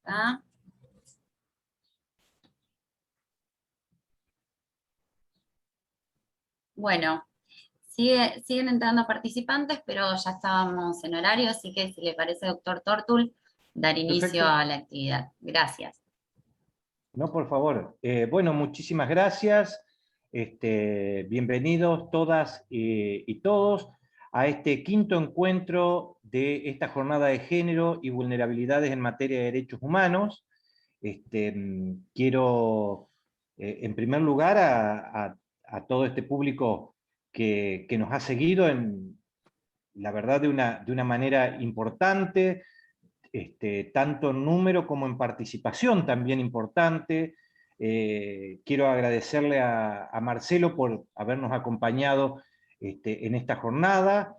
acá. Bueno, siguen entrando participantes, pero ya estábamos en horario, así que si le parece, doctor Tortul, dar inicio Perfecto. a la actividad. Gracias. No, por favor. Bueno, muchísimas gracias. Bienvenidos todas y todos a este quinto encuentro de esta jornada de género y vulnerabilidades en materia de derechos humanos. Quiero, en primer lugar, a todo este público que nos ha seguido la verdad, de una manera importante, tanto en número como en participación también importante. Quiero agradecerle a Marcelo por habernos acompañado en esta jornada.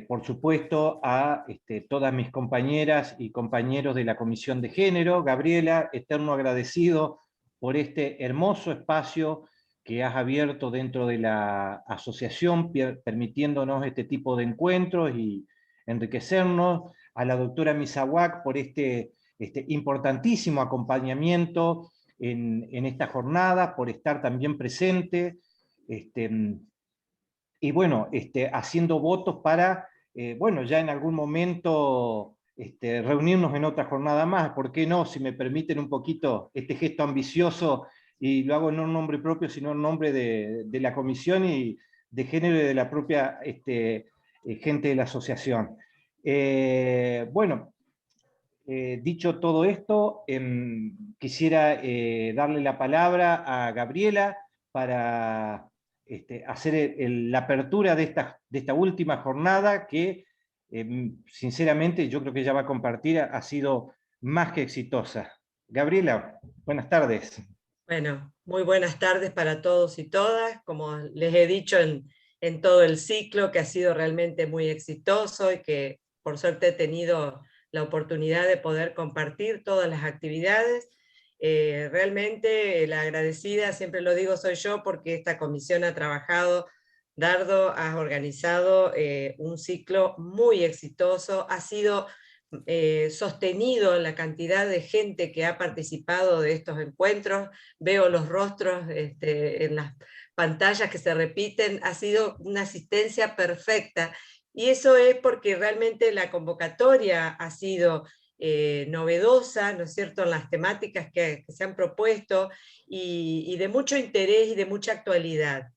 Por supuesto, a todas mis compañeras y compañeros de la Comisión de Género. Gabriela, eterno agradecido por este hermoso espacio que has abierto dentro de la asociación, permitiéndonos este tipo de encuentros y enriquecernos. A la doctora Misawak por este importantísimo acompañamiento en esta jornada, por estar también presente, y bueno, haciendo votos para, bueno, ya en algún momento reunirnos en otra jornada más. ¿Por qué no? Si me permiten un poquito este gesto ambicioso, y lo hago no en nombre propio, sino en nombre de la Comisión y de Género y de la propia gente de la asociación. Bueno, dicho todo esto, quisiera darle la palabra a Gabriela para hacer la apertura de esta última jornada que, sinceramente, yo creo que ella va a compartir, ha sido más que exitosa. Gabriela, buenas tardes. Bueno, muy buenas tardes para todos y todas. Como les he dicho en todo el ciclo, que ha sido realmente muy exitoso y que por suerte he tenido la oportunidad de poder compartir todas las actividades. Realmente la agradecida, siempre lo digo, soy yo, porque esta comisión ha trabajado. Dardo, has organizado un ciclo muy exitoso, ha sido sostenido la cantidad de gente que ha participado de estos encuentros. Veo los rostros en las pantallas que se repiten, ha sido una asistencia perfecta, y eso es porque realmente la convocatoria ha sido novedosa, ¿no es cierto?, en las temáticas que se han propuesto, y de mucho interés y de mucha actualidad.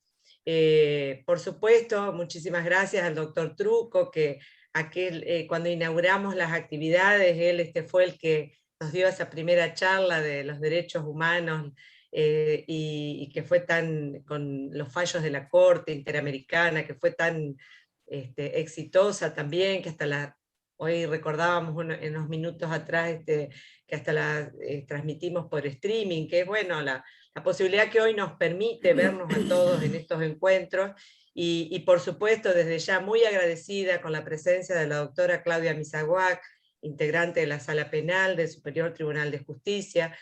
Por supuesto, muchísimas gracias al doctor Truco, que cuando inauguramos las actividades, él fue el que nos dio esa primera charla de los derechos humanos, y que fue con los fallos de la Corte Interamericana, que fue tan exitosa también, que hoy recordábamos en unos minutos atrás, que hasta la transmitimos por streaming, que es bueno, la posibilidad que hoy nos permite vernos a todos en estos encuentros. Y por supuesto, desde ya muy agradecida con la presencia de la doctora Claudia Misawak, integrante de la Sala Penal del Superior Tribunal de Justicia.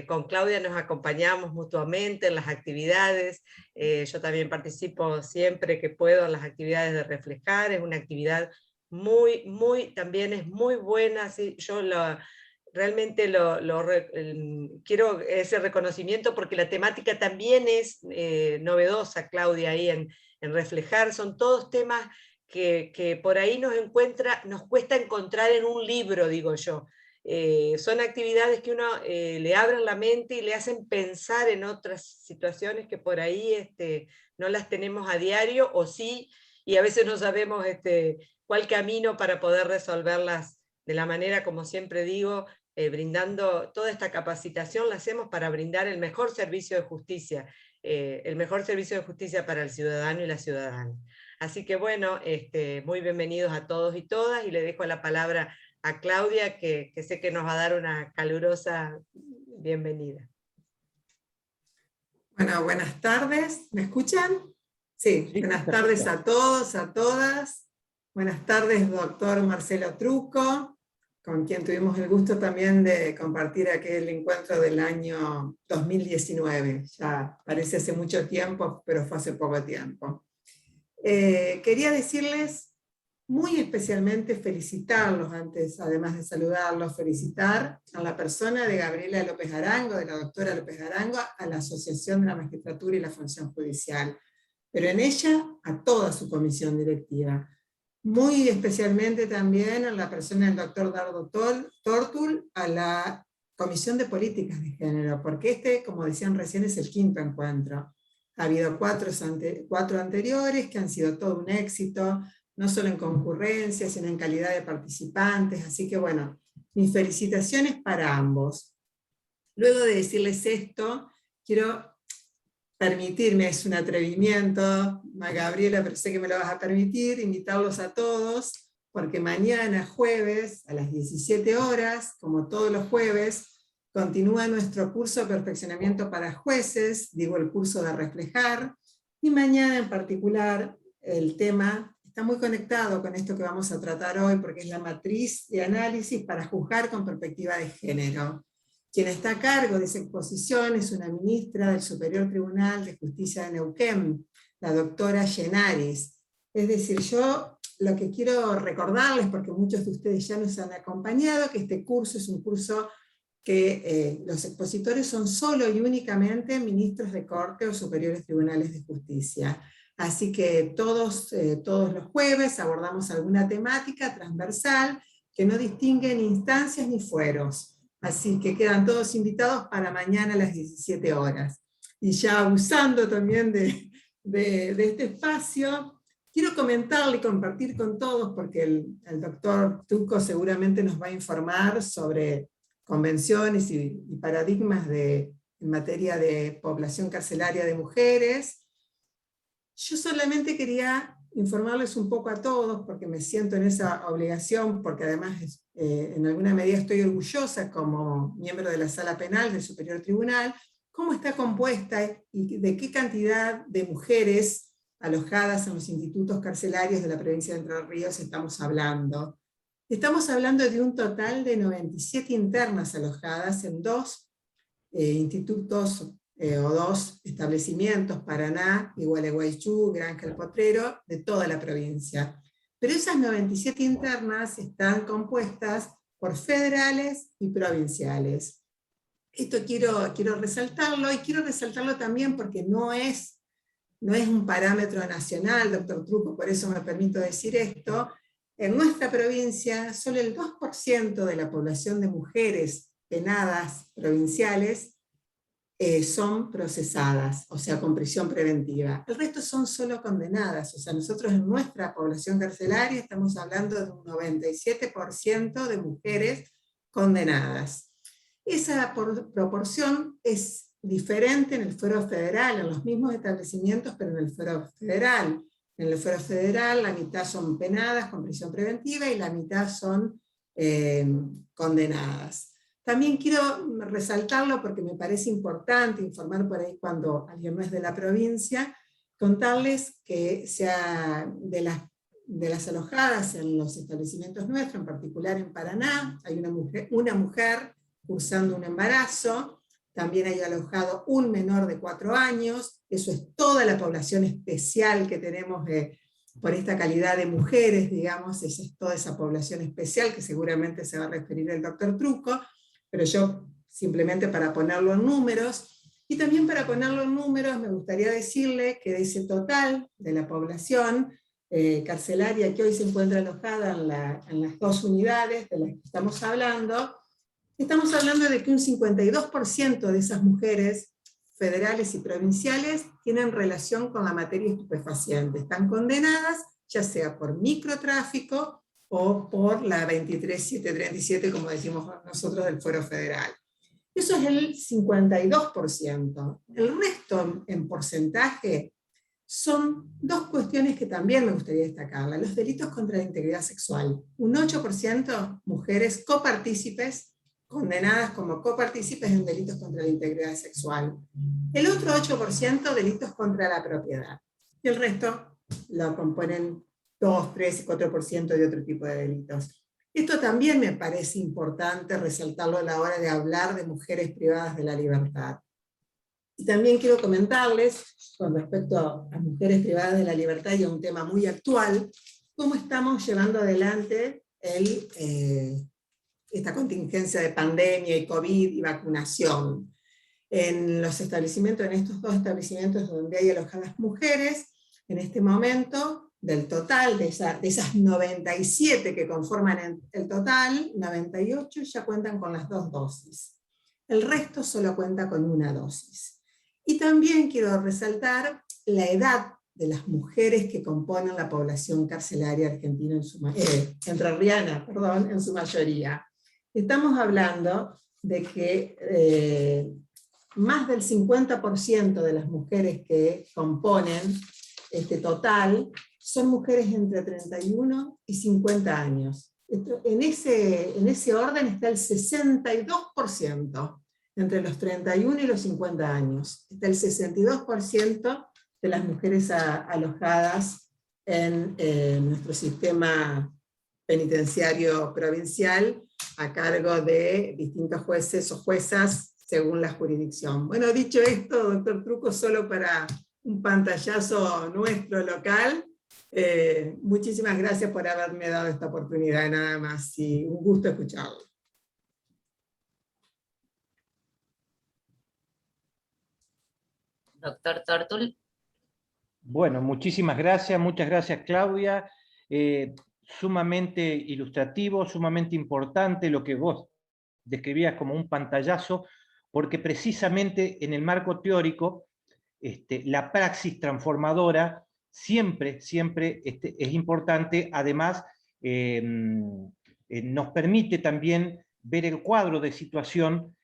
Con Claudia nos acompañamos mutuamente en las actividades. Yo también participo siempre que puedo en las actividades de Reflejar. Es una actividad también es muy buena. ¿Sí? Yo realmente quiero ese reconocimiento, porque la temática también es novedosa, Claudia, ahí en Reflejar. Son todos temas que por ahí nos cuesta encontrar en un libro, digo yo. Son actividades que uno le abren la mente y le hacen pensar en otras situaciones que por ahí no las tenemos a diario, o sí, y a veces no sabemos cuál camino para poder resolverlas de la manera, como siempre digo, brindando toda esta capacitación. La hacemos para brindar el mejor servicio de justicia, para el ciudadano y la ciudadana. Así que bueno, muy bienvenidos a todos y todas, y le dejo la palabra a Claudia, que sé que nos va a dar una calurosa bienvenida. Bueno, buenas tardes. ¿Me escuchan? Sí, Sí, buenas perfecto. tardes a todos, a todas. Buenas tardes, doctor Marcelo Truco, con quien tuvimos el gusto también de compartir aquel encuentro del año 2019. Ya parece hace mucho tiempo, pero fue hace poco tiempo. Quería decirles muy especialmente felicitarlos antes, además de saludarlos, felicitar a la persona de Gabriela López Arango, de la doctora López Arango, a la Asociación de la Magistratura y la Función Judicial, pero en ella a toda su comisión directiva. Muy especialmente también a la persona del doctor Dardo Tortul, a la Comisión de Políticas de Género, porque como decían recién, es el 5º encuentro. Ha habido 4 anteriores que han sido todo un éxito, no solo en concurrencia, sino en calidad de participantes, así que bueno, mis felicitaciones para ambos. Luego de decirles esto, quiero permitirme, es un atrevimiento, Gabriela, pero sé que me lo vas a permitir, invitarlos a todos, porque mañana jueves, a las 17 horas, como todos los jueves, continúa nuestro curso de perfeccionamiento para jueces, digo el curso de reflejar, y mañana en particular el tema está muy conectado con esto que vamos a tratar hoy, porque es la matriz de análisis para juzgar con perspectiva de género. Quien está a cargo de esa exposición es una ministra del Superior Tribunal de Justicia de Neuquén, la doctora Llenaris. Es decir, yo lo que quiero recordarles, porque muchos de ustedes ya nos han acompañado, que este curso es un curso que los expositores son solo y únicamente ministros de Corte o superiores tribunales de justicia. Así que todos los jueves abordamos alguna temática transversal que no distingue ni instancias ni fueros. Así que quedan todos invitados para mañana a las 17 horas. Y ya usando también de este espacio, quiero comentarle y compartir con todos, porque el doctor Trucco seguramente nos va a informar sobre convenciones y paradigmas en materia de población carcelaria de mujeres. Yo solamente quería informarles un poco a todos, porque me siento en esa obligación, porque además en alguna medida estoy orgullosa como miembro de la Sala Penal del Superior Tribunal, cómo está compuesta y de qué cantidad de mujeres alojadas en los institutos carcelarios de la provincia de Entre Ríos estamos hablando. Estamos hablando de un total de 97 internas alojadas en 2 institutos o 2 establecimientos, Paraná y Gualeguaychú, Granja El Potrero, de toda la provincia. Pero esas 97 internas están compuestas por federales y provinciales. Esto quiero resaltarlo, y quiero resaltarlo también porque no es un parámetro nacional, doctor Trucco, por eso me permito decir esto. En nuestra provincia, solo el 2% de la población de mujeres penadas provinciales son procesadas, o sea, con prisión preventiva. El resto son solo condenadas, o sea, nosotros en nuestra población carcelaria estamos hablando de un 97% de mujeres condenadas. Esa proporción es diferente en el fuero federal, en los mismos establecimientos, pero en el fuero federal. En el fuero federal la mitad son penadas con prisión preventiva y la mitad son condenadas. También quiero resaltarlo porque me parece importante informar por ahí cuando alguien no es de la provincia, contarles que de las alojadas en los establecimientos nuestros, en particular en Paraná, hay una mujer cursando un embarazo, también hay alojado un menor de 4 años, eso es toda la población especial que tenemos por esta calidad de mujeres, digamos, esa es toda esa población especial que seguramente se va a referir el doctor Trucco, pero yo simplemente para ponerlo en números, y también para ponerlo en números me gustaría decirle que de ese total de la población carcelaria que hoy se encuentra alojada en las 2 unidades de las que estamos hablando de que un 52% de esas mujeres federales y provinciales tienen relación con la materia estupefaciente, están condenadas ya sea por microtráfico o por la 23737, como decimos nosotros, del fuero federal. Eso es el 52%. El resto en porcentaje son 2 cuestiones que también me gustaría destacarlas. Los delitos contra la integridad sexual. Un 8% mujeres copartícipes, condenadas como copartícipes en delitos contra la integridad sexual. El otro 8% delitos contra la propiedad. Y el resto lo componen 2, 3 y 4% de otro tipo de delitos. Esto también me parece importante resaltarlo a la hora de hablar de mujeres privadas de la libertad. Y también quiero comentarles, con respecto a mujeres privadas de la libertad y a un tema muy actual, cómo estamos llevando adelante esta contingencia de pandemia y COVID y vacunación. En los establecimientos, en estos 2 establecimientos donde hay alojadas mujeres, en este momento, del total, de esas 97 que conforman el total, 98 ya cuentan con las 2 dosis. El resto solo cuenta con 1 dosis. Y también quiero resaltar la edad de las mujeres que componen la población carcelaria argentina, entrerriana, perdón, en su mayoría. Estamos hablando de que más del 50% de las mujeres que componen este total son mujeres entre 31 y 50 años. En ese orden está el 62% entre los 31 y los 50 años. Está el 62% de las mujeres alojadas en nuestro sistema penitenciario provincial a cargo de distintos jueces o juezas según la jurisdicción. Bueno, dicho esto, doctor Trucco, solo para un pantallazo nuestro local, muchísimas gracias por haberme dado esta oportunidad, nada más, y un gusto escucharlo. Doctor Tortul. Bueno, muchísimas gracias, muchas gracias Claudia. Sumamente ilustrativo, sumamente importante lo que vos describías como un pantallazo, porque precisamente en el marco teórico la praxis transformadora siempre es importante. Además, nos permite también ver el cuadro de situación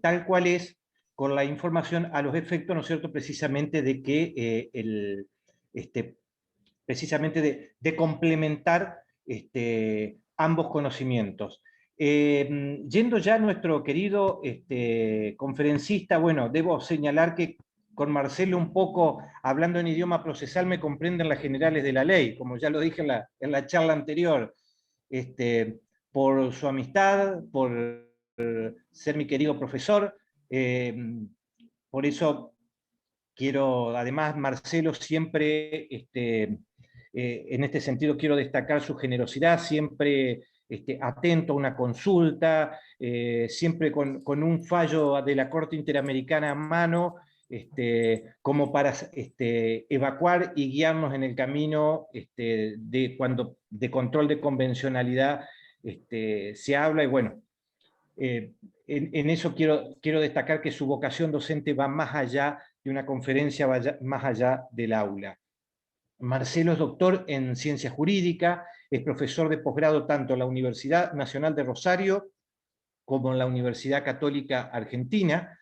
tal cual es, con la información a los efectos, ¿no es cierto?, precisamente de que precisamente de complementar ambos conocimientos. Yendo ya a nuestro querido conferencista, bueno, debo señalar que con Marcelo un poco, hablando en idioma procesal, me comprenden las generales de la ley, como ya lo dije en la charla anterior, por su amistad, por ser mi querido profesor. Por eso quiero, además, Marcelo siempre, en este sentido quiero destacar su generosidad, siempre atento a una consulta, siempre con un fallo de la Corte Interamericana a mano, como para evacuar y guiarnos en el camino cuando de control de convencionalidad se habla. Y bueno, en eso quiero destacar que su vocación docente va más allá de una conferencia, más allá del aula. Marcelo es doctor en Ciencia Jurídica, es profesor de posgrado tanto en la Universidad Nacional de Rosario como en la Universidad Católica Argentina.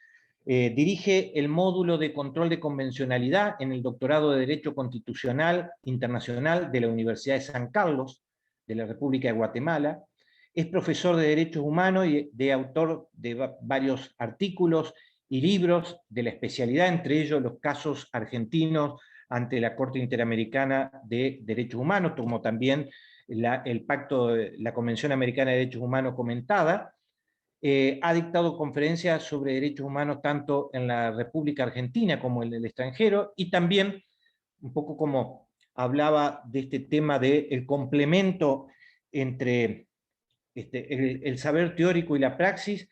Dirige el módulo de control de convencionalidad en el doctorado de Derecho Constitucional Internacional de la Universidad de San Carlos, de la República de Guatemala. Es profesor de Derechos Humanos y de autor de varios artículos y libros de la especialidad, entre ellos los casos argentinos ante la Corte Interamericana de Derechos Humanos, como también el pacto, la Convención Americana de Derechos Humanos comentada. Ha dictado conferencias sobre derechos humanos tanto en la República Argentina como en el extranjero, y también, un poco como hablaba de este tema del complemento entre el saber teórico y la praxis,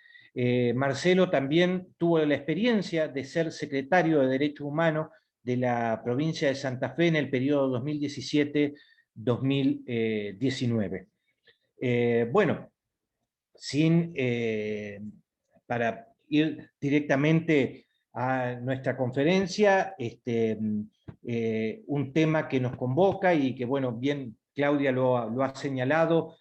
Marcelo también tuvo la experiencia de ser secretario de Derechos Humanos de la provincia de Santa Fe en el periodo 2017-2019. Bueno, para ir directamente a nuestra conferencia, un tema que nos convoca y que, bueno, bien Claudia lo ha señalado,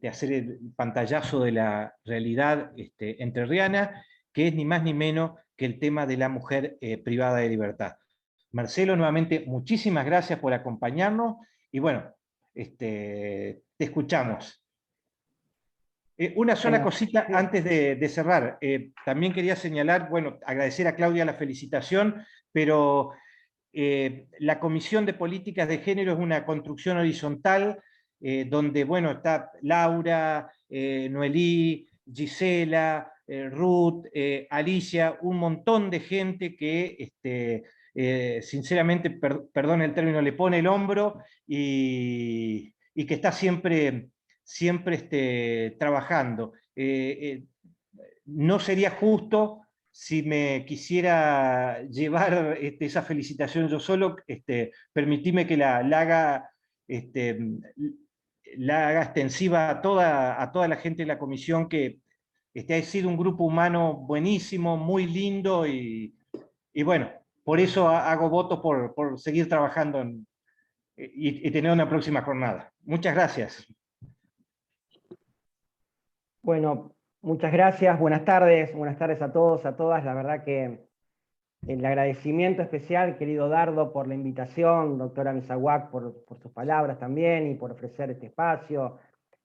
hacer el pantallazo de la realidad entrerriana, que es ni más ni menos que el tema de la mujer privada de libertad. Marcelo, nuevamente, muchísimas gracias por acompañarnos y bueno, te escuchamos. Una sola cosita antes de cerrar. También quería señalar, bueno, agradecer a Claudia la felicitación, pero la Comisión de Políticas de Género es una construcción horizontal donde, bueno, está Laura, Noelí, Gisela, Ruth, Alicia, un montón de gente que sinceramente, perdón el término, le pone el hombro y que está siempre, siempre trabajando. No sería justo si me quisiera llevar esa felicitación yo solo, permitime que la haga, la haga extensiva a toda la gente de la comisión, que ha sido un grupo humano buenísimo, muy lindo, y bueno, por eso hago voto por seguir trabajando y tener una próxima jornada. Muchas gracias. Bueno, muchas gracias, buenas tardes a todos, a todas. La verdad que el agradecimiento especial, querido Dardo, por la invitación, doctora Misahuac, por sus palabras también y por ofrecer este espacio,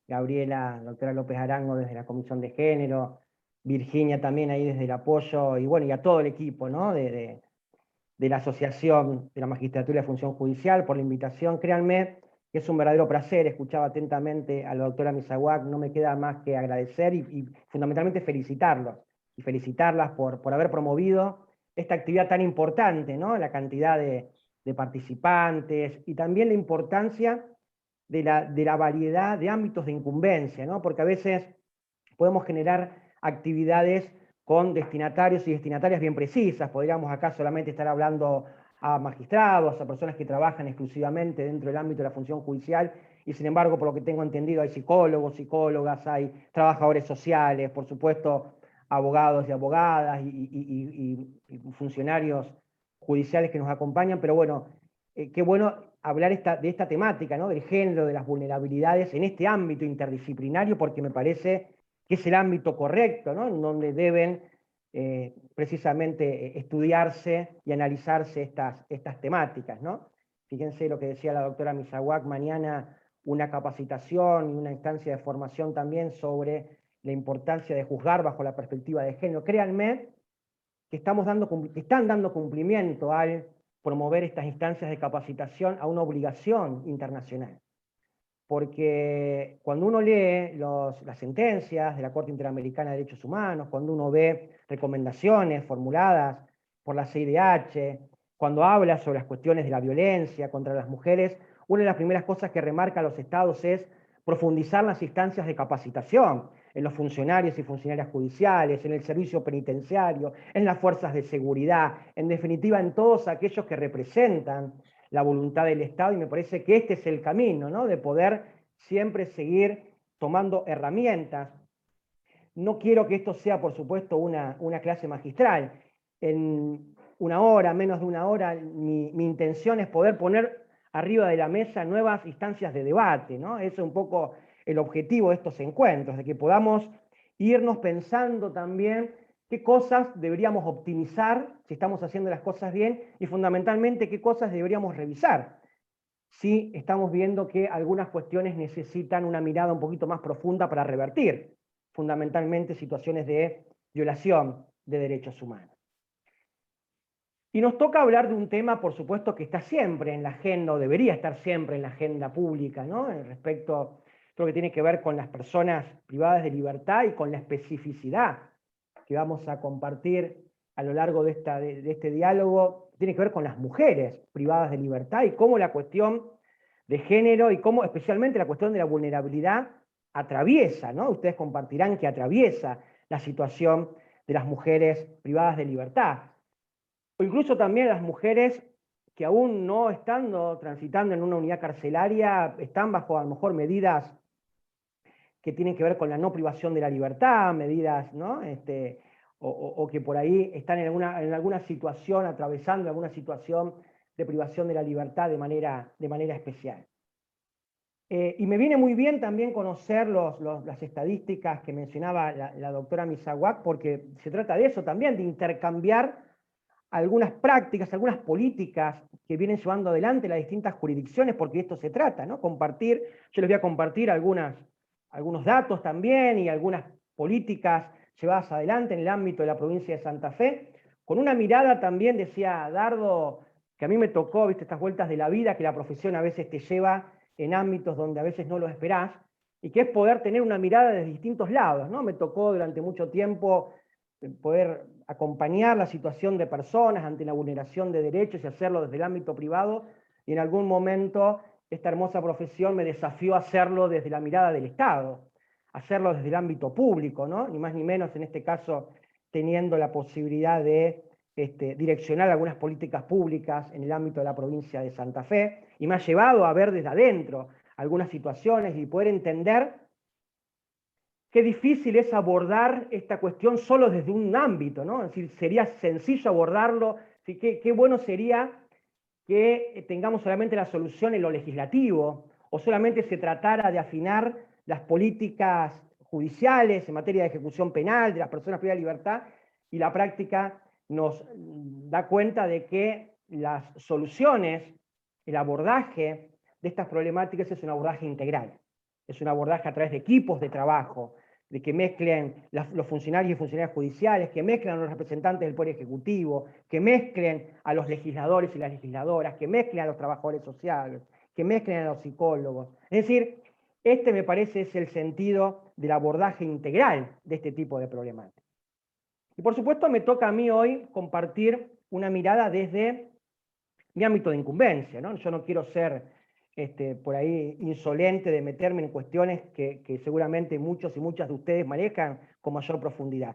Gabriela, doctora López Arango desde la Comisión de Género, Virginia también ahí desde el apoyo, y bueno, y a todo el equipo, ¿no? de la Asociación de la Magistratura de Función Judicial por la invitación. Créanme que es un verdadero placer. Escuchaba atentamente a la doctora Misahuac, no me queda más que agradecer y fundamentalmente felicitarlos, y felicitarlas por haber promovido esta actividad tan importante, ¿no? La cantidad de participantes y también la importancia de la variedad de ámbitos de incumbencia, ¿no? Porque a veces podemos generar actividades con destinatarios y destinatarias bien precisas. Podríamos acá solamente estar hablando a magistrados, a personas que trabajan exclusivamente dentro del ámbito de la función judicial, y sin embargo, por lo que tengo entendido, hay psicólogos, psicólogas, hay trabajadores sociales, por supuesto, abogados y abogadas, y funcionarios judiciales que nos acompañan, pero bueno, qué bueno hablar de esta temática, ¿no? Del género, de las vulnerabilidades en este ámbito interdisciplinario, porque me parece que es el ámbito correcto, ¿no? En donde deben precisamente estudiarse y analizarse estas temáticas, ¿no? Fíjense lo que decía la doctora Misahuac, mañana una capacitación y una instancia de formación también sobre la importancia de juzgar bajo la perspectiva de género. Créanme que están dando cumplimiento al promover estas instancias de capacitación a una obligación internacional. Porque cuando uno lee las sentencias de la Corte Interamericana de Derechos Humanos, cuando uno ve recomendaciones formuladas por la CIDH, cuando habla sobre las cuestiones de la violencia contra las mujeres, una de las primeras cosas que remarca a los estados es profundizar las instancias de capacitación en los funcionarios y funcionarias judiciales, en el servicio penitenciario, en las fuerzas de seguridad, en definitiva en todos aquellos que representan la voluntad del Estado, y me parece que este es el camino, ¿no? De poder siempre seguir tomando herramientas. No quiero que esto sea, por supuesto, una clase magistral. En una hora, menos de una hora, mi intención es poder poner arriba de la mesa nuevas instancias de debate, ¿no? Ese es un poco el objetivo de estos encuentros, de que podamos irnos pensando también qué cosas deberíamos optimizar si estamos haciendo las cosas bien, y fundamentalmente qué cosas deberíamos revisar si estamos viendo que algunas cuestiones necesitan una mirada un poquito más profunda para revertir fundamentalmente situaciones de violación de derechos humanos. Y nos toca hablar de un tema, por supuesto, que está siempre en la agenda, o debería estar siempre en la agenda pública, ¿no? Respecto a lo que tiene que ver con las personas privadas de libertad y con la especificidad que vamos a compartir a lo largo de este diálogo, tiene que ver con las mujeres privadas de libertad y cómo la cuestión de género y cómo especialmente la cuestión de la vulnerabilidad atraviesa, ¿no? Ustedes compartirán que atraviesa la situación de las mujeres privadas de libertad. O incluso también las mujeres que aún no estando transitando en una unidad carcelaria, están bajo a lo mejor medidas que tienen que ver con la no privación de la libertad, medidas, ¿no? O que por ahí están en alguna situación, atravesando alguna situación de privación de la libertad de manera especial. Y me viene muy bien también conocer las estadísticas que mencionaba la doctora Misahuac, porque se trata de eso también, de intercambiar algunas prácticas, algunas políticas que vienen llevando adelante las distintas jurisdicciones, porque de esto se trata, ¿no? Compartir, yo les voy a compartir algunos datos también y algunas políticas llevadas adelante en el ámbito de la provincia de Santa Fe, con una mirada también, decía Dardo, que a mí me tocó, viste, estas vueltas de la vida que la profesión a veces te lleva en ámbitos donde a veces no lo esperás, y que es poder tener una mirada desde distintos lados, ¿no? Me tocó durante mucho tiempo poder acompañar la situación de personas ante la vulneración de derechos y hacerlo desde el ámbito privado, y en algún momento esta hermosa profesión me desafió a hacerlo desde la mirada del Estado, hacerlo desde el ámbito público, ¿no? Ni más ni menos en este caso teniendo la posibilidad de direccionar algunas políticas públicas en el ámbito de la provincia de Santa Fe, y me ha llevado a ver desde adentro algunas situaciones y poder entender qué difícil es abordar esta cuestión solo desde un ámbito, ¿no? Es decir, sería sencillo abordarlo, qué bueno sería que tengamos solamente la solución en lo legislativo, o solamente se tratara de afinar las políticas judiciales en materia de ejecución penal de las personas privadas de libertad, y la práctica nos da cuenta de que las soluciones, el abordaje de estas problemáticas es un abordaje integral, es un abordaje a través de equipos de trabajo, de que mezclen los funcionarios y funcionarias judiciales, que mezclen a los representantes del Poder Ejecutivo, que mezclen a los legisladores y las legisladoras, que mezclen a los trabajadores sociales, que mezclen a los psicólogos. Es decir, este me parece es el sentido del abordaje integral de este tipo de problemáticas. Y por supuesto me toca a mí hoy compartir una mirada desde mi ámbito de incumbencia, ¿no? Yo no quiero ser por ahí insolente de meterme en cuestiones que seguramente muchos y muchas de ustedes manejan con mayor profundidad.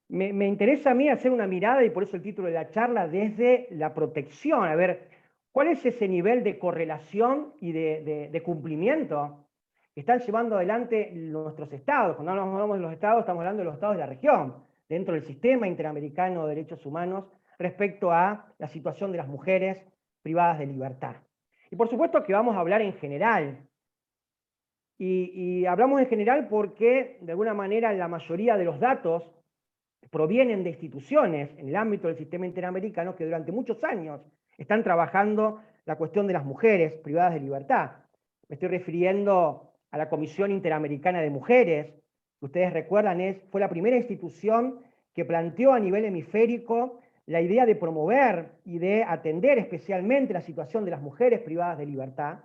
Me interesa a mí hacer una mirada, y por eso el título de la charla, desde la protección, a ver, ¿cuál es ese nivel de correlación y de cumplimiento que están llevando adelante nuestros estados? Cuando hablamos de los estados, estamos hablando de los estados de la región, dentro del sistema interamericano de derechos humanos, respecto a la situación de las mujeres privadas de libertad. Y por supuesto que vamos a hablar en general, y hablamos en general porque de alguna manera la mayoría de los datos provienen de instituciones en el ámbito del sistema interamericano que durante muchos años están trabajando la cuestión de las mujeres privadas de libertad. Me estoy refiriendo a la Comisión Interamericana de Mujeres, que ustedes recuerdan fue la primera institución que planteó a nivel hemisférico la idea de promover y de atender especialmente la situación de las mujeres privadas de libertad,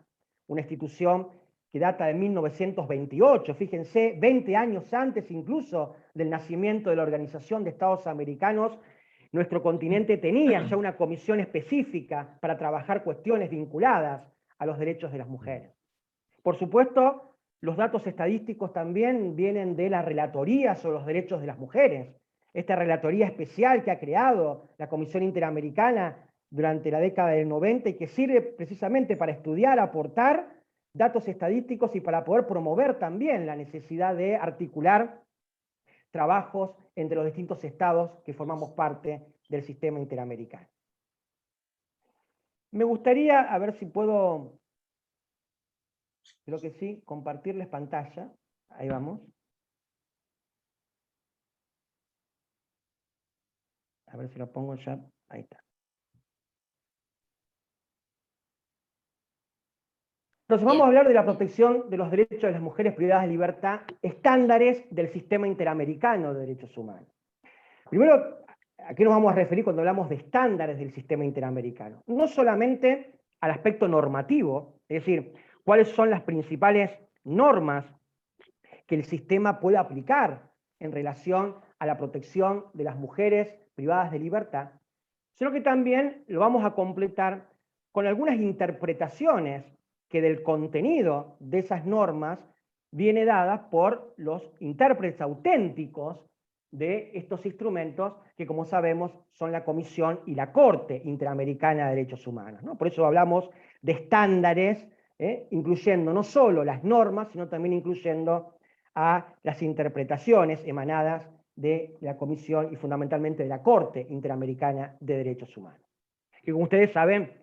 una institución que data de 1928, fíjense, 20 años antes incluso del nacimiento de la Organización de Estados Americanos. Nuestro continente tenía ya una comisión específica para trabajar cuestiones vinculadas a los derechos de las mujeres. Por supuesto, los datos estadísticos también vienen de la Relatoría sobre los Derechos de las Mujeres, esta relatoría especial que ha creado la Comisión Interamericana durante la década del 90 y que sirve precisamente para estudiar, aportar datos estadísticos y para poder promover también la necesidad de articular trabajos entre los distintos estados que formamos parte del sistema interamericano. Me gustaría, a ver si puedo, creo que sí, compartirles pantalla. Ahí vamos. A ver si lo pongo ya. Ahí está. Entonces vamos a hablar de la protección de los derechos de las mujeres privadas de libertad, estándares del sistema interamericano de derechos humanos. Primero, ¿a qué nos vamos a referir cuando hablamos de estándares del sistema interamericano? No solamente al aspecto normativo, es decir, cuáles son las principales normas que el sistema puede aplicar en relación a la protección de las mujeres privadas de libertad, sino que también lo vamos a completar con algunas interpretaciones que del contenido de esas normas viene dada por los intérpretes auténticos de estos instrumentos que, como sabemos, son la Comisión y la Corte Interamericana de Derechos Humanos, ¿no? Por eso hablamos de estándares, incluyendo no solo las normas, sino también incluyendo a las interpretaciones emanadas de la Comisión y fundamentalmente de la Corte Interamericana de Derechos Humanos. Que como ustedes saben,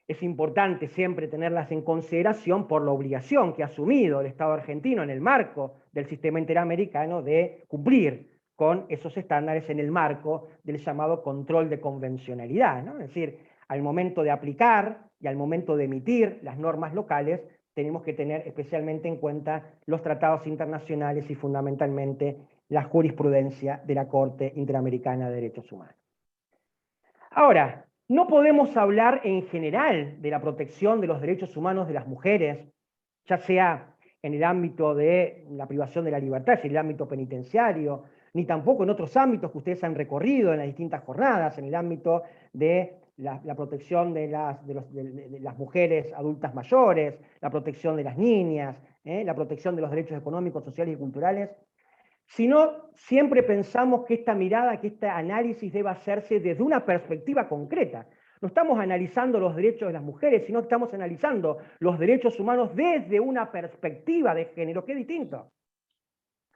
es importante siempre tenerlas en consideración por la obligación que ha asumido el Estado argentino en el marco del sistema interamericano de cumplir con esos estándares en el marco del llamado control de convencionalidad, ¿no? Es decir, al momento de aplicar y al momento de emitir las normas locales, tenemos que tener especialmente en cuenta los tratados internacionales y fundamentalmente la jurisprudencia de la Corte Interamericana de Derechos Humanos. Ahora, no podemos hablar en general de la protección de los derechos humanos de las mujeres, ya sea en el ámbito de la privación de la libertad, es decir, el ámbito penitenciario, ni tampoco en otros ámbitos que ustedes han recorrido en las distintas jornadas, en el ámbito de la protección de las mujeres adultas mayores, la protección de las niñas, la protección de los derechos económicos, sociales y culturales, sino siempre pensamos que esta mirada, que este análisis debe hacerse desde una perspectiva concreta. No estamos analizando los derechos de las mujeres, sino que estamos analizando los derechos humanos desde una perspectiva de género, que es distinto.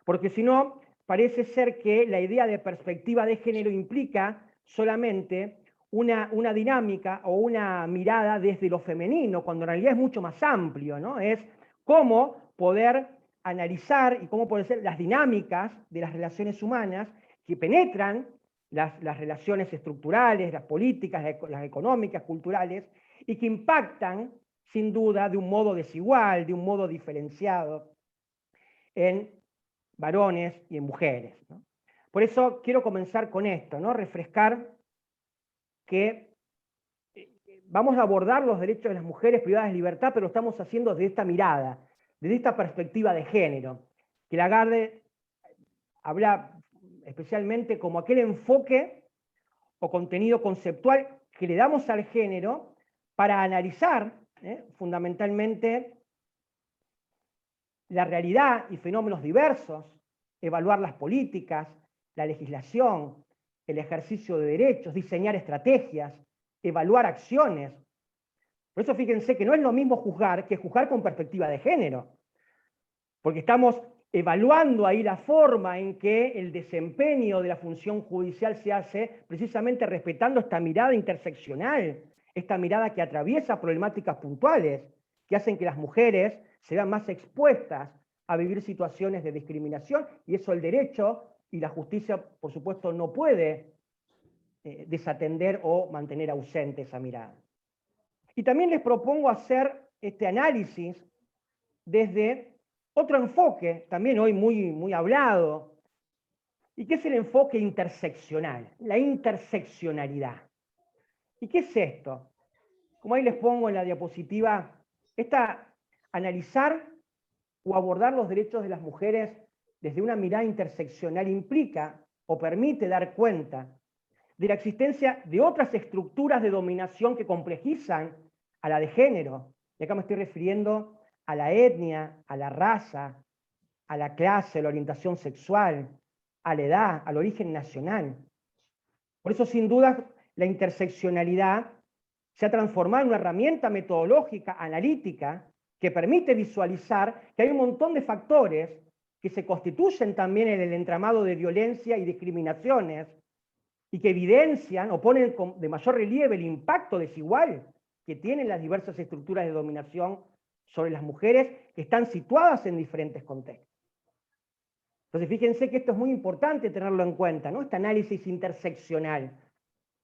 Porque si no, parece ser que la idea de perspectiva de género implica solamente una dinámica o una mirada desde lo femenino, cuando en realidad es mucho más amplio, ¿no? Es cómo poder analizar y cómo pueden ser las dinámicas de las relaciones humanas que penetran las relaciones estructurales, las políticas, las económicas, culturales, y que impactan, sin duda, de un modo desigual, de un modo diferenciado, en varones y en mujeres, ¿no? Por eso quiero comenzar con esto, ¿no? Refrescar que vamos a abordar los derechos de las mujeres privadas de libertad, pero lo estamos haciendo desde esta mirada, desde esta perspectiva de género, que Lagarde habla especialmente como aquel enfoque o contenido conceptual que le damos al género para analizar fundamentalmente la realidad y fenómenos diversos, evaluar las políticas, la legislación, el ejercicio de derechos, diseñar estrategias, evaluar acciones. Por eso fíjense que no es lo mismo juzgar que juzgar con perspectiva de género, porque estamos evaluando ahí la forma en que el desempeño de la función judicial se hace precisamente respetando esta mirada interseccional, esta mirada que atraviesa problemáticas puntuales, que hacen que las mujeres se vean más expuestas a vivir situaciones de discriminación, y eso el derecho y la justicia, por supuesto, no puede desatender o mantener ausente esa mirada. Y también les propongo hacer este análisis desde otro enfoque, también hoy muy hablado, y que es el enfoque interseccional, la interseccionalidad. ¿Y qué es esto? Como ahí les pongo en la diapositiva, analizar o abordar los derechos de las mujeres desde una mirada interseccional implica o permite dar cuenta de la existencia de otras estructuras de dominación que complejizan a la de género. Y acá me estoy refiriendo a la etnia, a la raza, a la clase, a la orientación sexual, a la edad, al origen nacional. Por eso, sin duda, la interseccionalidad se ha transformado en una herramienta metodológica, analítica, que permite visualizar que hay un montón de factores que se constituyen también en el entramado de violencia y discriminaciones, y que evidencian o ponen de mayor relieve el impacto desigual que tienen las diversas estructuras de dominación sobre las mujeres que están situadas en diferentes contextos. Entonces fíjense que esto es muy importante tenerlo en cuenta, ¿no? Este análisis interseccional,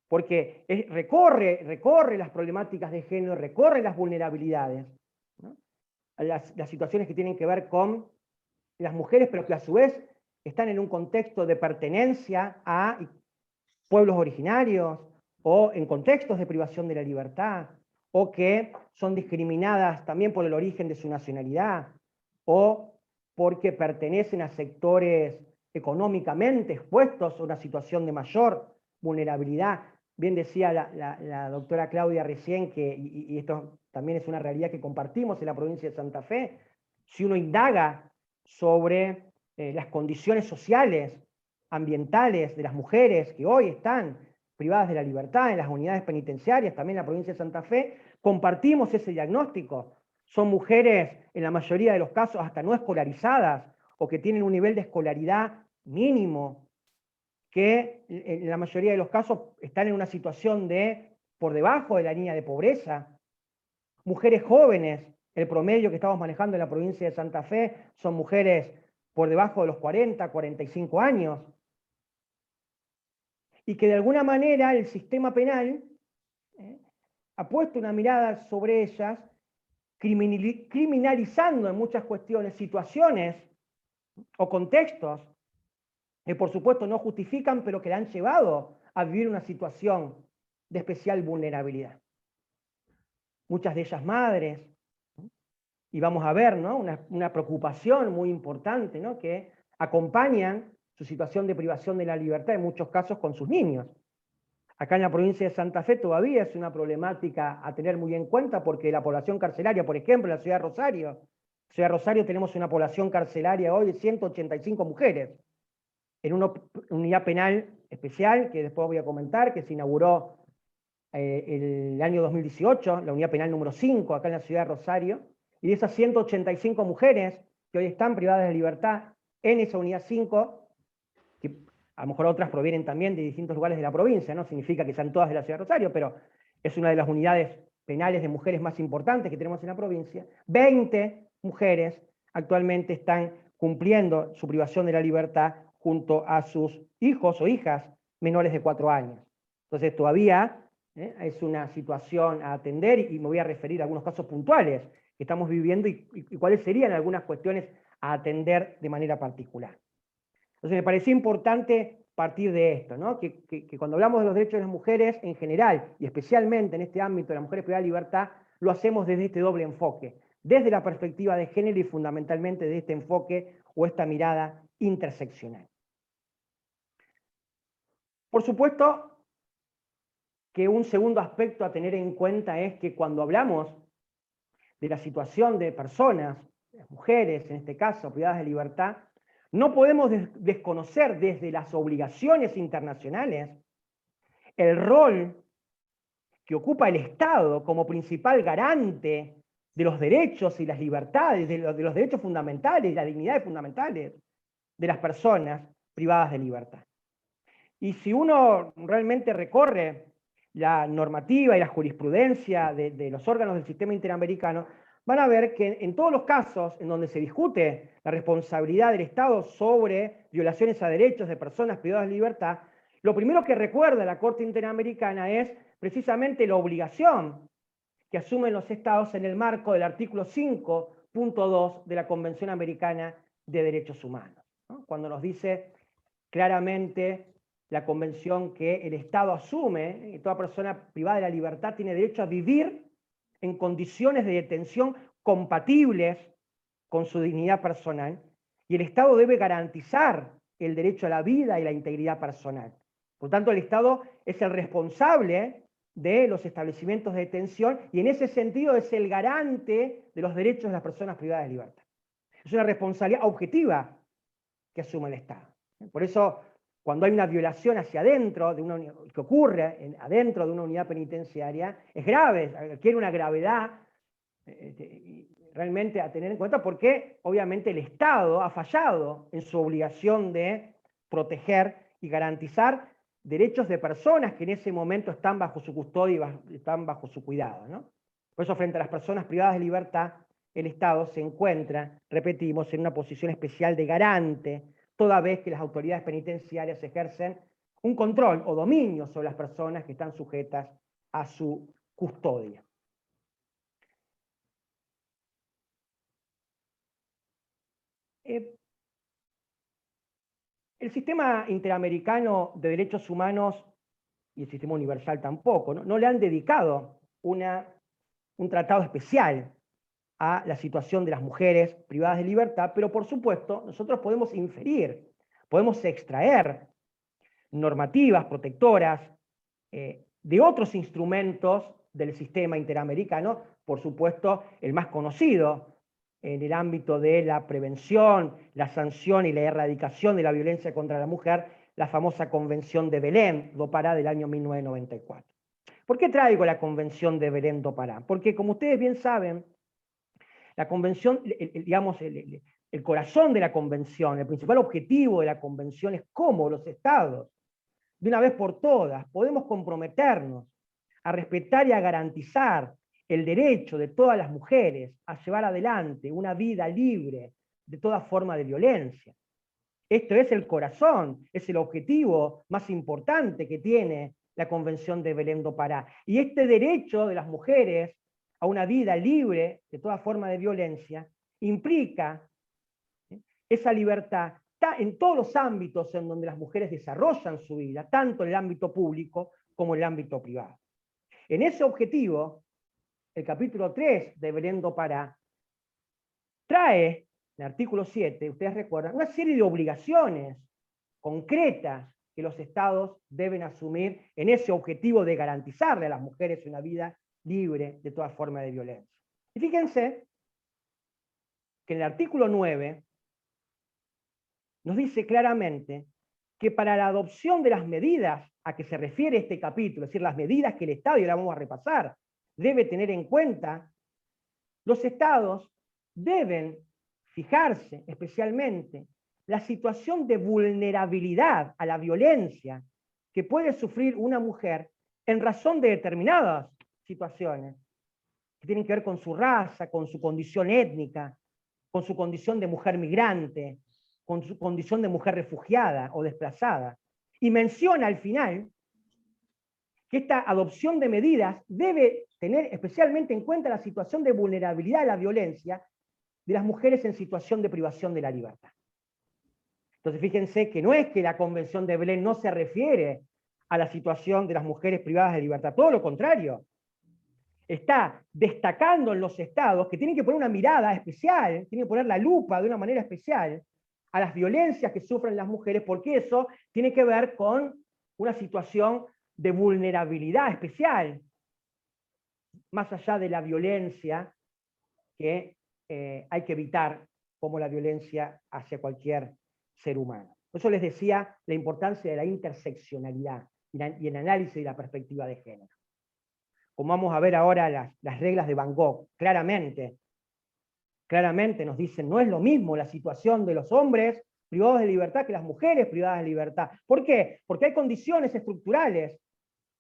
porque recorre las problemáticas de género, recorre las vulnerabilidades, ¿no? Las situaciones que tienen que ver con las mujeres, pero que a su vez están en un contexto de pertenencia a pueblos originarios, o en contextos de privación de la libertad, o que son discriminadas también por el origen de su nacionalidad, o porque pertenecen a sectores económicamente expuestos a una situación de mayor vulnerabilidad. Bien decía la doctora Claudia recién, y esto también es una realidad que compartimos en la provincia de Santa Fe, si uno indaga sobre las condiciones sociales, ambientales de las mujeres que hoy están privadas de la libertad en las unidades penitenciarias, también en la provincia de Santa Fe, compartimos ese diagnóstico. Son mujeres, en la mayoría de los casos, hasta no escolarizadas, o que tienen un nivel de escolaridad mínimo, que en la mayoría de los casos están en una situación por debajo de la línea de pobreza. Mujeres jóvenes, el promedio que estamos manejando en la provincia de Santa Fe son mujeres por debajo de los 40, 45 años. Y que de alguna manera el sistema penal ha puesto una mirada sobre ellas, criminalizando en muchas cuestiones situaciones o contextos que por supuesto no justifican, pero que la han llevado a vivir una situación de especial vulnerabilidad. Muchas de ellas madres, ¿no? Y vamos a ver, ¿no? una preocupación muy importante, ¿no? Que acompañan su situación de privación de la libertad, en muchos casos con sus niños. Acá en la provincia de Santa Fe todavía es una problemática a tener muy en cuenta, porque la población carcelaria, por ejemplo, en la ciudad de Rosario tenemos una población carcelaria hoy de 185 mujeres, en una unidad penal especial, que después voy a comentar, que se inauguró el año 2018, la unidad penal número 5, acá en la ciudad de Rosario, y de esas 185 mujeres que hoy están privadas de libertad en esa unidad 5, que a lo mejor otras provienen también de distintos lugares de la provincia, no significa que sean todas de la ciudad de Rosario, pero es una de las unidades penales de mujeres más importantes que tenemos en la provincia. 20 mujeres actualmente están cumpliendo su privación de la libertad junto a sus hijos o hijas menores de 4 años. Entonces todavía es una situación a atender, y me voy a referir a algunos casos puntuales que estamos viviendo y cuáles serían algunas cuestiones a atender de manera particular. Entonces me pareció importante partir de esto, ¿no? Que cuando hablamos de los derechos de las mujeres en general, y especialmente en este ámbito de las mujeres privadas de libertad, lo hacemos desde este doble enfoque, desde la perspectiva de género y fundamentalmente de este enfoque o esta mirada interseccional. Por supuesto que un segundo aspecto a tener en cuenta es que cuando hablamos de la situación de personas, mujeres en este caso, privadas de libertad, no podemos desconocer desde las obligaciones internacionales el rol que ocupa el Estado como principal garante de los derechos y las libertades, de los derechos fundamentales, las dignidades fundamentales de las personas privadas de libertad. Y si uno realmente recorre la normativa y la jurisprudencia de los órganos del sistema interamericano, van a ver que en todos los casos en donde se discute la responsabilidad del Estado sobre violaciones a derechos de personas privadas de libertad, lo primero que recuerda la Corte Interamericana es precisamente la obligación que asumen los Estados en el marco del artículo 5.2 de la Convención Americana de Derechos Humanos, ¿no? Cuando nos dice claramente la Convención que el Estado asume, que toda persona privada de la libertad tiene derecho a vivir en condiciones de detención compatibles con su dignidad personal, y el Estado debe garantizar el derecho a la vida y la integridad personal. Por tanto, el Estado es el responsable de los establecimientos de detención, y en ese sentido es el garante de los derechos de las personas privadas de libertad. Es una responsabilidad objetiva que asume el Estado. Por eso, cuando hay una violación hacia adentro, que ocurre adentro de una unidad penitenciaria, es grave, requiere una gravedad realmente a tener en cuenta, porque obviamente el Estado ha fallado en su obligación de proteger y garantizar derechos de personas que en ese momento están bajo su custodia y están bajo su cuidado, ¿no? Por eso, frente a las personas privadas de libertad, el Estado se encuentra, repetimos, en una posición especial de garante, toda vez que las autoridades penitenciarias ejercen un control o dominio sobre las personas que están sujetas a su custodia. El sistema interamericano de derechos humanos y el sistema universal tampoco, no le han dedicado un tratado especial a la situación de las mujeres privadas de libertad, pero por supuesto nosotros podemos inferir, podemos extraer normativas protectoras de otros instrumentos del sistema interamericano, por supuesto el más conocido en el ámbito de la prevención, la sanción y la erradicación de la violencia contra la mujer, la famosa Convención de Belém do Pará del año 1994. ¿Por qué traigo la Convención de Belém do Pará? Porque, como ustedes bien saben, la Convención, digamos, el corazón de la Convención, el principal objetivo de la Convención es cómo los Estados, de una vez por todas, podemos comprometernos a respetar y a garantizar el derecho de todas las mujeres a llevar adelante una vida libre de toda forma de violencia. Esto es el corazón, es el objetivo más importante que tiene la Convención de Belém do Pará. Y este derecho de las mujeres a una vida libre de toda forma de violencia implica esa libertad en todos los ámbitos en donde las mujeres desarrollan su vida, tanto en el ámbito público como en el ámbito privado. En ese objetivo, el capítulo 3 de Belém do Pará trae, en el artículo 7, ustedes recuerdan, una serie de obligaciones concretas que los estados deben asumir en ese objetivo de garantizarle a las mujeres una vida libre de toda forma de violencia. Y fíjense que en el artículo 9 nos dice claramente que para la adopción de las medidas a que se refiere este capítulo, es decir, las medidas que el Estado, y ahora vamos a repasar, debe tener en cuenta, los estados deben fijarse especialmente la situación de vulnerabilidad a la violencia que puede sufrir una mujer en razón de determinadas situaciones que tienen que ver con su raza, con su condición étnica, con su condición de mujer migrante, con su condición de mujer refugiada o desplazada. Y menciona al final que esta adopción de medidas debe tener especialmente en cuenta la situación de vulnerabilidad a la violencia de las mujeres en situación de privación de la libertad. Entonces fíjense que no es que la Convención de Belén no se refiere a la situación de las mujeres privadas de libertad, todo lo contrario. Está destacando en los estados que tienen que poner una mirada especial, tienen que poner la lupa de una manera especial a las violencias que sufren las mujeres, porque eso tiene que ver con una situación de vulnerabilidad especial, más allá de la violencia que hay que evitar, como la violencia hacia cualquier ser humano. Por eso les decía la importancia de la interseccionalidad y el análisis de la perspectiva de género. Como vamos a ver ahora las reglas de Van Gogh, claramente nos dicen, no es lo mismo la situación de los hombres privados de libertad que las mujeres privadas de libertad. ¿Por qué? Porque hay condiciones estructurales,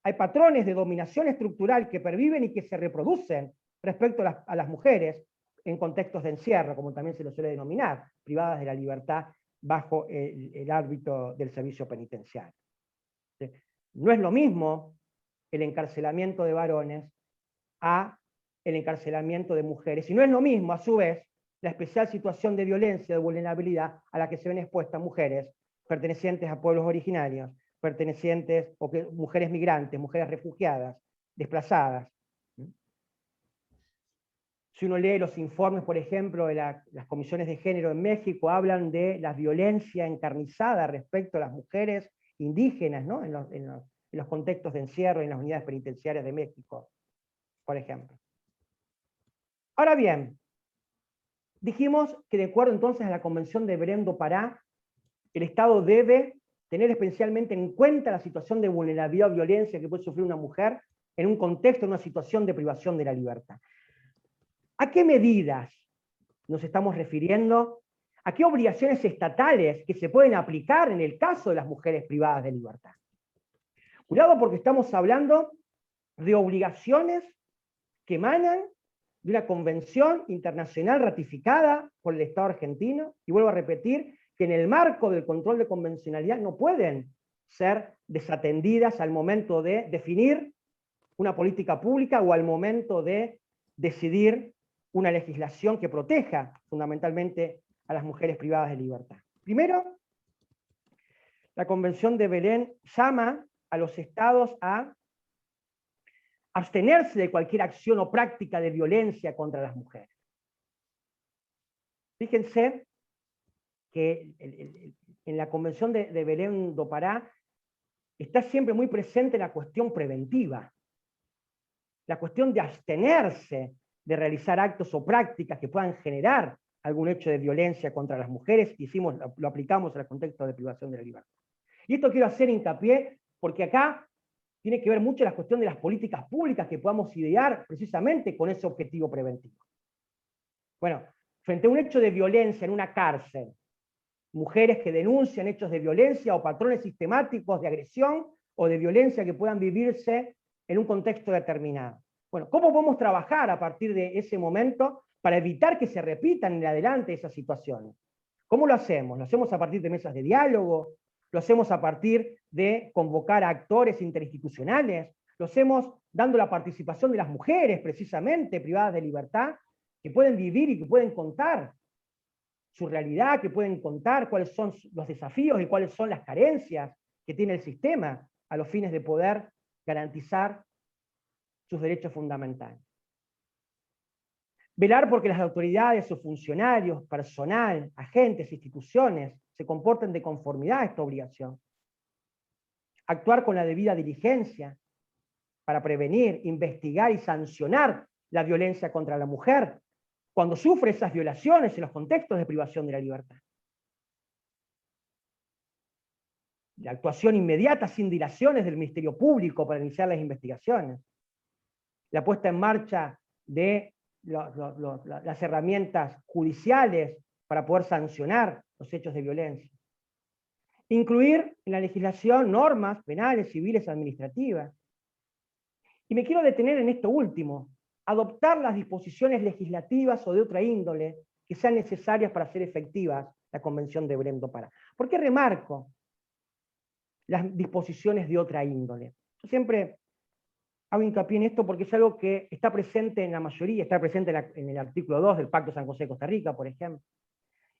hay patrones de dominación estructural que perviven y que se reproducen respecto a las mujeres en contextos de encierro, como también se lo suele denominar, privadas de la libertad bajo el árbitro del servicio penitenciario. No es lo mismo el encarcelamiento de varones a el encarcelamiento de mujeres, y no es lo mismo, a su vez, la especial situación de violencia, de vulnerabilidad a la que se ven expuestas mujeres pertenecientes a pueblos originarios, mujeres migrantes, mujeres refugiadas, desplazadas. Si uno lee los informes, por ejemplo, de las comisiones de género en México, hablan de la violencia encarnizada respecto a las mujeres indígenas, ¿no? en los contextos de encierro en las unidades penitenciarias de México, por ejemplo. Ahora bien, dijimos que de acuerdo entonces a la Convención de Belém do Pará, el Estado debe tener especialmente en cuenta la situación de vulnerabilidad o violencia que puede sufrir una mujer en un contexto, en una situación de privación de la libertad. ¿A qué medidas nos estamos refiriendo? ¿A qué obligaciones estatales que se pueden aplicar en el caso de las mujeres privadas de libertad? Cuidado, porque estamos hablando de obligaciones que emanan de una convención internacional ratificada por el Estado argentino, y vuelvo a repetir que en el marco del control de convencionalidad no pueden ser desatendidas al momento de definir una política pública o al momento de decidir una legislación que proteja fundamentalmente a las mujeres privadas de libertad. Primero, la Convención de Belén llama a los estados a abstenerse de cualquier acción o práctica de violencia contra las mujeres. Fíjense que en la Convención de Belém do Pará está siempre muy presente la cuestión preventiva, la cuestión de abstenerse de realizar actos o prácticas que puedan generar algún hecho de violencia contra las mujeres, y lo aplicamos en el contexto de privación de la libertad. Y esto quiero hacer hincapié porque acá tiene que ver mucho la cuestión de las políticas públicas que podamos idear precisamente con ese objetivo preventivo. Bueno, frente a un hecho de violencia en una cárcel, mujeres que denuncian hechos de violencia o patrones sistemáticos de agresión o de violencia que puedan vivirse en un contexto determinado. Bueno, ¿cómo podemos trabajar a partir de ese momento para evitar que se repitan en adelante esas situaciones? ¿Cómo lo hacemos? ¿Lo hacemos a partir de mesas de diálogo? ¿Lo hacemos a partir de convocar a actores interinstitucionales? ¿Lo hacemos dando la participación de las mujeres, precisamente, privadas de libertad, que pueden vivir y que pueden contar su realidad, que pueden contar cuáles son los desafíos y cuáles son las carencias que tiene el sistema a los fines de poder garantizar sus derechos fundamentales? Velar porque las autoridades o funcionarios, personal, agentes, instituciones se comporten de conformidad a esta obligación. Actuar con la debida diligencia para prevenir, investigar y sancionar la violencia contra la mujer cuando sufre esas violaciones en los contextos de privación de la libertad. La actuación inmediata, sin dilaciones, del Ministerio Público para iniciar las investigaciones. La puesta en marcha de las herramientas judiciales para poder sancionar los hechos de violencia. Incluir en la legislación normas penales, civiles, administrativas. Y me quiero detener en esto último, adoptar las disposiciones legislativas o de otra índole que sean necesarias para hacer efectivas la Convención de Belém do Pará. ¿Por qué remarco las disposiciones de otra índole? Yo siempre hago hincapié en esto porque es algo que está presente en la mayoría, está presente en el artículo 2 del Pacto San José de Costa Rica, por ejemplo.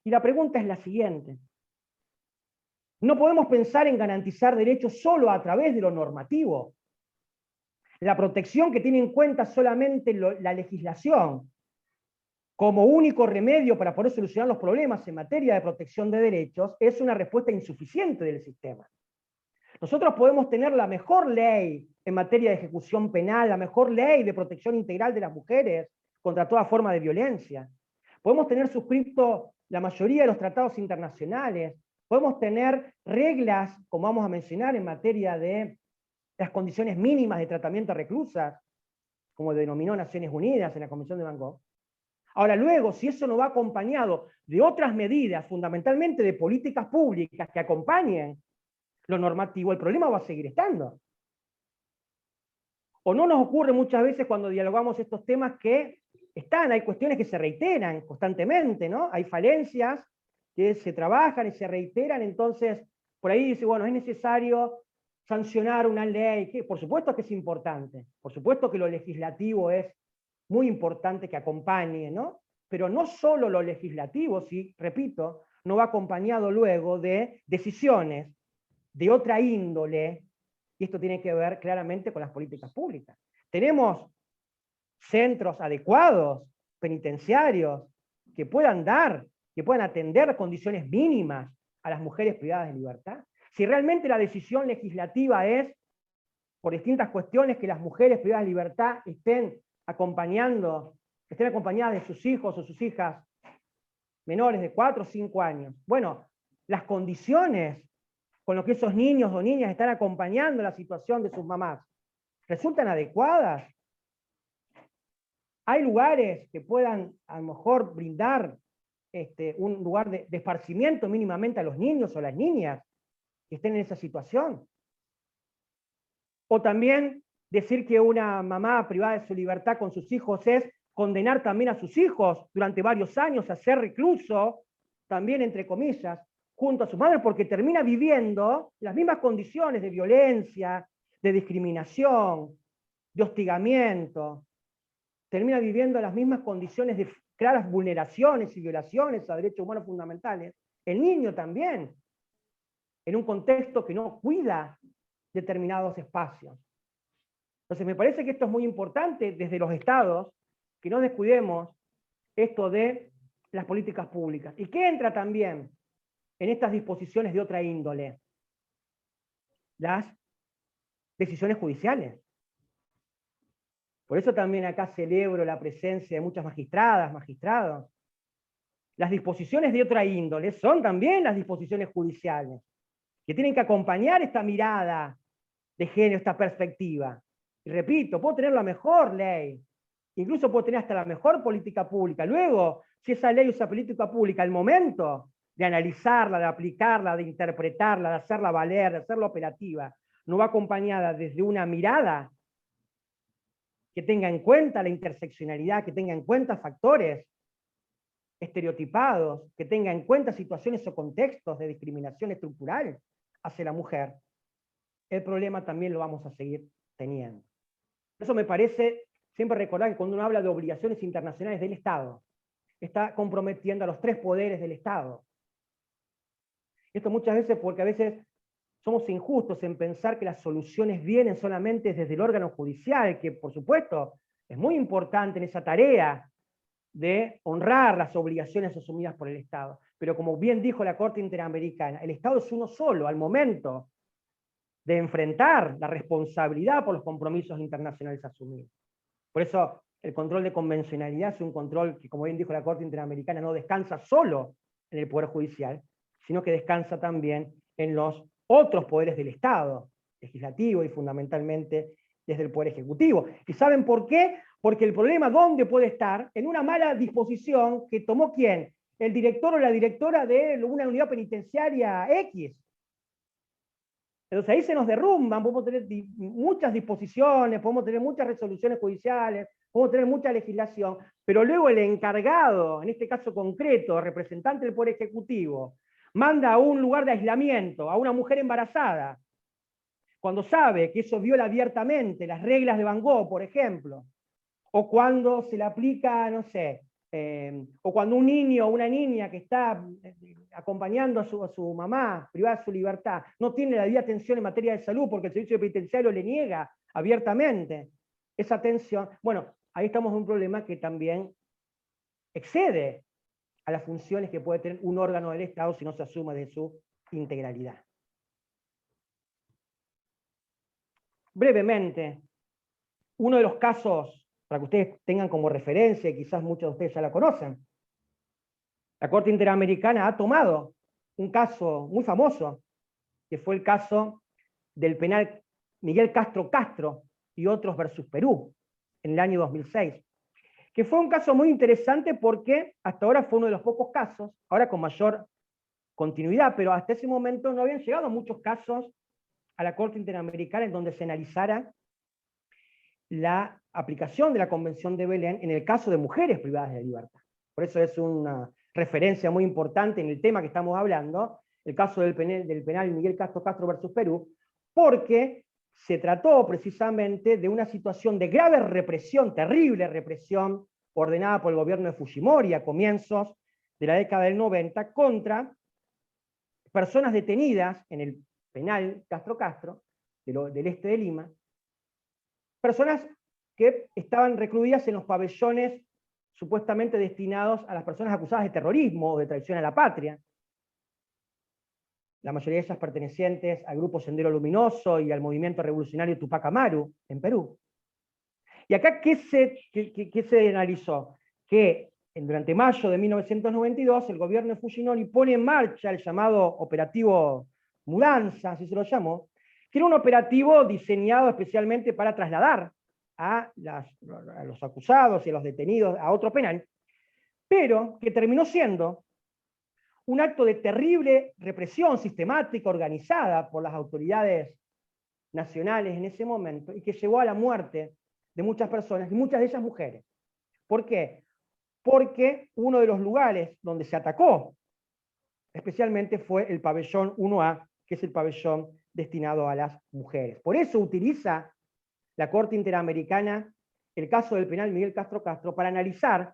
Y la pregunta es la siguiente. No podemos pensar en garantizar derechos solo a través de lo normativo. La protección que tiene en cuenta solamente la legislación como único remedio para poder solucionar los problemas en materia de protección de derechos es una respuesta insuficiente del sistema. Nosotros podemos tener la mejor ley en materia de ejecución penal, la mejor ley de protección integral de las mujeres contra toda forma de violencia. Podemos tener suscrito la mayoría de los tratados internacionales. Podemos tener reglas, como vamos a mencionar, en materia de las condiciones mínimas de tratamiento a reclusas, como denominó Naciones Unidas en la Convención de Bangkok. Ahora, luego, si eso no va acompañado de otras medidas, fundamentalmente de políticas públicas que acompañen lo normativo, el problema va a seguir estando. O no nos ocurre muchas veces cuando dialogamos estos temas que hay cuestiones que se reiteran constantemente, ¿no? Hay falencias que se trabajan y se reiteran, entonces por ahí dice, bueno, es necesario sancionar una ley, que por supuesto que es importante, por supuesto que lo legislativo es muy importante que acompañe, ¿no? Pero no solo lo legislativo, si, repito, no va acompañado luego de decisiones de otra índole, y esto tiene que ver claramente con las políticas públicas. Tenemos centros adecuados, penitenciarios, que puedan atender condiciones mínimas a las mujeres privadas de libertad. Si realmente la decisión legislativa es, por distintas cuestiones, que las mujeres privadas de libertad estén acompañadas de sus hijos o sus hijas menores de 4 o 5 años, bueno, las condiciones con lo que esos niños o niñas están acompañando la situación de sus mamás, ¿resultan adecuadas? ¿Hay lugares que puedan a lo mejor brindar un lugar de esparcimiento mínimamente a los niños o las niñas que estén en esa situación? O también decir que una mamá privada de su libertad con sus hijos es condenar también a sus hijos durante varios años a ser recluso, también entre comillas, junto a sus madres, porque termina viviendo las mismas condiciones de violencia, de discriminación, de hostigamiento, termina viviendo las mismas condiciones de claras vulneraciones y violaciones a derechos humanos fundamentales. El niño también, en un contexto que no cuida determinados espacios. Entonces me parece que esto es muy importante desde los estados, que no descuidemos esto de las políticas públicas. ¿Y qué entra también en estas disposiciones de otra índole? Las decisiones judiciales. Por eso también acá celebro la presencia de muchas magistradas, magistrados. Las disposiciones de otra índole son también las disposiciones judiciales, que tienen que acompañar esta mirada de género, esta perspectiva. Y repito, puedo tener la mejor ley, incluso puedo tener hasta la mejor política pública. Luego, si esa ley o esa política pública, al momento de analizarla, de aplicarla, de interpretarla, de hacerla valer, de hacerla operativa, no va acompañada desde una mirada que tenga en cuenta la interseccionalidad, que tenga en cuenta factores estereotipados, que tenga en cuenta situaciones o contextos de discriminación estructural hacia la mujer, el problema también lo vamos a seguir teniendo. Eso me parece siempre recordar que cuando uno habla de obligaciones internacionales del Estado, está comprometiendo a los 3 poderes del Estado. Esto muchas veces porque a veces somos injustos en pensar que las soluciones vienen solamente desde el órgano judicial, que por supuesto es muy importante en esa tarea de honrar las obligaciones asumidas por el Estado. pero como bien dijo la Corte Interamericana, el Estado es uno solo al momento de enfrentar la responsabilidad por los compromisos internacionales asumidos. Por eso el control de convencionalidad es un control que, como bien dijo la Corte Interamericana, no descansa solo en el Poder Judicial, sino que descansa también en los otros poderes del Estado, legislativo y fundamentalmente desde el Poder Ejecutivo. ¿Y saben por qué? Porque el problema, ¿dónde puede estar? En una mala disposición que tomó ¿quién? El director o la directora de una unidad penitenciaria X. Entonces ahí se nos derrumban, podemos tener muchas disposiciones, podemos tener muchas resoluciones judiciales, podemos tener mucha legislación, pero luego el encargado, en este caso concreto, representante del Poder Ejecutivo, manda a un lugar de aislamiento a una mujer embarazada, cuando sabe que eso viola abiertamente las reglas de Van Gogh, por ejemplo, o cuando se le aplica, no sé, o cuando un niño o una niña que está acompañando a su mamá, privada de su libertad, no tiene la debida atención en materia de salud porque el servicio penitenciario le niega abiertamente esa atención, bueno, ahí estamos en un problema que también excede a las funciones que puede tener un órgano del Estado si no se asume de su integralidad. Brevemente, uno de los casos, para que ustedes tengan como referencia, y quizás muchos de ustedes ya la conocen, la Corte Interamericana ha tomado un caso muy famoso, que fue el caso del penal Miguel Castro Castro y otros versus Perú, en el año 2006, que fue un caso muy interesante porque hasta ahora fue uno de los pocos casos, ahora con mayor continuidad, pero hasta ese momento no habían llegado muchos casos a la Corte Interamericana en donde se analizara la aplicación de la Convención de Belén en el caso de mujeres privadas de libertad. Por eso es una referencia muy importante en el tema que estamos hablando, el caso del penal Miguel Castro Castro versus Perú, porque se trató precisamente de una situación de grave represión, terrible represión, ordenada por el gobierno de Fujimori a comienzos de la década del 90, contra personas detenidas en el penal Castro Castro, del este de Lima, personas que estaban recluidas en los pabellones supuestamente destinados a las personas acusadas de terrorismo o de traición a la patria. La mayoría de ellas pertenecientes al Grupo Sendero Luminoso y al movimiento revolucionario Tupac Amaru en Perú. Y acá, ¿qué se analizó? Que durante mayo de 1992 el gobierno de Fujimori pone en marcha el llamado operativo Mudanza, así se lo llamó, que era un operativo diseñado especialmente para trasladar a los acusados y a los detenidos a otro penal, pero que terminó siendo un acto de terrible represión sistemática, organizada por las autoridades nacionales en ese momento, y que llevó a la muerte de muchas personas, y muchas de ellas mujeres. ¿Por qué? Porque uno de los lugares donde se atacó especialmente fue el pabellón 1A, que es el pabellón destinado a las mujeres. Por eso utiliza la Corte Interamericana el caso del penal Miguel Castro Castro para analizar,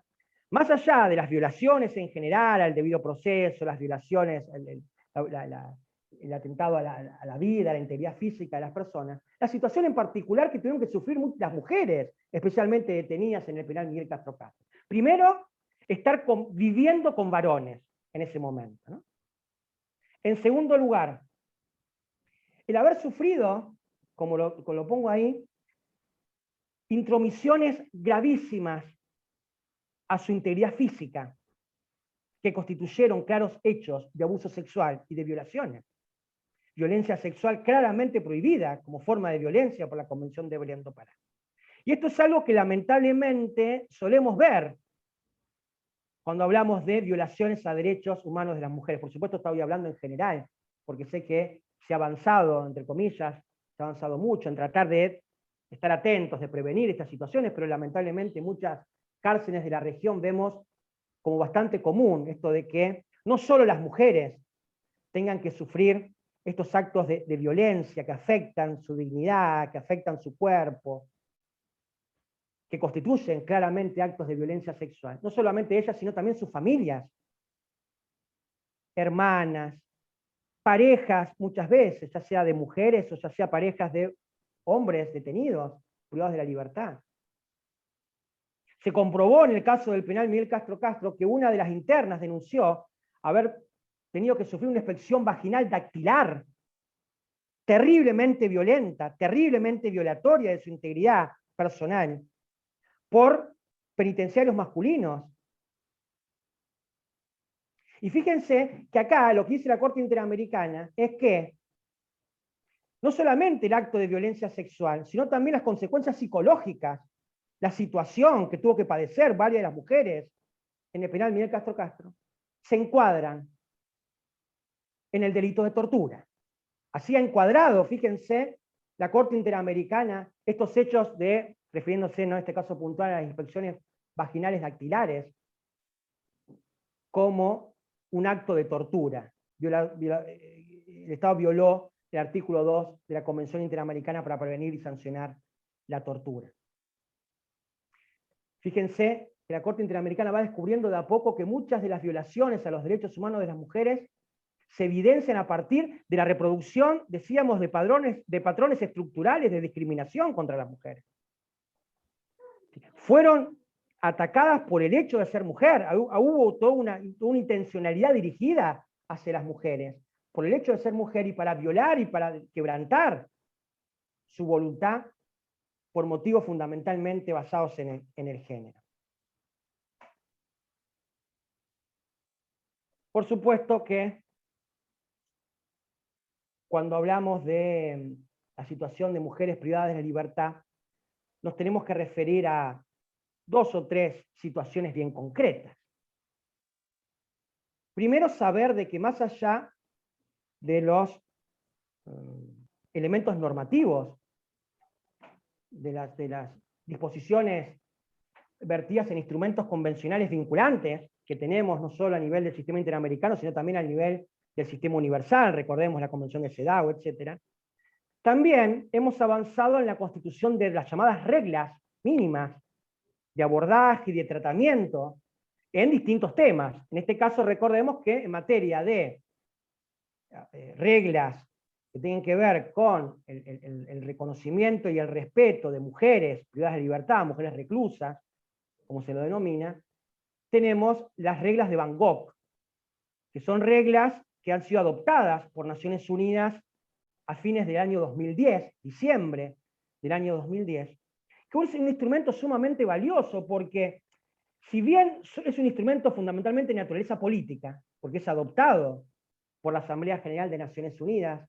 más allá de las violaciones en general al debido proceso, las violaciones, el atentado a la vida, a la integridad física de las personas, la situación en particular que tuvieron que sufrir las mujeres, especialmente detenidas en el penal Miguel Castro Castro. Primero, estar viviendo con varones en ese momento, ¿no? En segundo lugar, el haber sufrido, como lo pongo ahí, intromisiones gravísimas a su integridad física, que constituyeron claros hechos de abuso sexual y de violaciones. Violencia sexual claramente prohibida como forma de violencia por la Convención de Belén do Pará. Y esto es algo que lamentablemente solemos ver cuando hablamos de violaciones a derechos humanos de las mujeres. Por supuesto estoy hablando en general, porque sé que se ha avanzado, entre comillas, se ha avanzado mucho en tratar de estar atentos, de prevenir estas situaciones, pero lamentablemente en muchas cárceles de la región vemos como bastante común esto de que no solo las mujeres tengan que sufrir estos actos de violencia que afectan su dignidad, que afectan su cuerpo, que constituyen claramente actos de violencia sexual. No solamente ellas, sino también sus familias, hermanas, parejas, muchas veces, ya sea de mujeres o ya sea parejas de hombres detenidos, privados de la libertad. Se comprobó en el caso del penal Miguel Castro Castro que una de las internas denunció haber tenido que sufrir una inspección vaginal dactilar, terriblemente violenta, terriblemente violatoria de su integridad personal, por penitenciarios masculinos. Y fíjense que acá lo que dice la Corte Interamericana es que no solamente el acto de violencia sexual, sino también las consecuencias psicológicas, la situación que tuvo que padecer varias de las mujeres en el penal Miguel Castro Castro, se encuadran en el delito de tortura. Así ha encuadrado, fíjense, la Corte Interamericana estos hechos de, refiriéndose en este caso puntual a las inspecciones vaginales dactilares, como un acto de tortura. El Estado violó el artículo 2 de la Convención Interamericana para prevenir y sancionar la tortura. Fíjense que la Corte Interamericana va descubriendo de a poco que muchas de las violaciones a los derechos humanos de las mujeres se evidencian a partir de la reproducción, decíamos, de patrones estructurales de discriminación contra las mujeres. Fueron atacadas por el hecho de ser mujer. Hubo toda una intencionalidad dirigida hacia las mujeres, por el hecho de ser mujer y para violar y para quebrantar su voluntad por motivos fundamentalmente basados en el género. Por supuesto que cuando hablamos de la situación de mujeres privadas de la libertad, nos tenemos que referir a 2 o 3 situaciones bien concretas. Primero, saber de que más allá de los elementos normativos, de las disposiciones vertidas en instrumentos convencionales vinculantes que tenemos no solo a nivel del sistema interamericano, sino también a nivel del sistema universal, recordemos la Convención de CEDAW, etc. También hemos avanzado en la constitución de las llamadas reglas mínimas de abordaje y de tratamiento en distintos temas. En este caso, recordemos que en materia de reglas que tienen que ver con el reconocimiento y el respeto de mujeres privadas de libertad, mujeres reclusas, como se lo denomina, tenemos las reglas de Bangkok, que son reglas que han sido adoptadas por Naciones Unidas a fines del año 2010, diciembre del año 2010, que es un instrumento sumamente valioso porque, si bien es un instrumento fundamentalmente de naturaleza política, porque es adoptado por la Asamblea General de Naciones Unidas,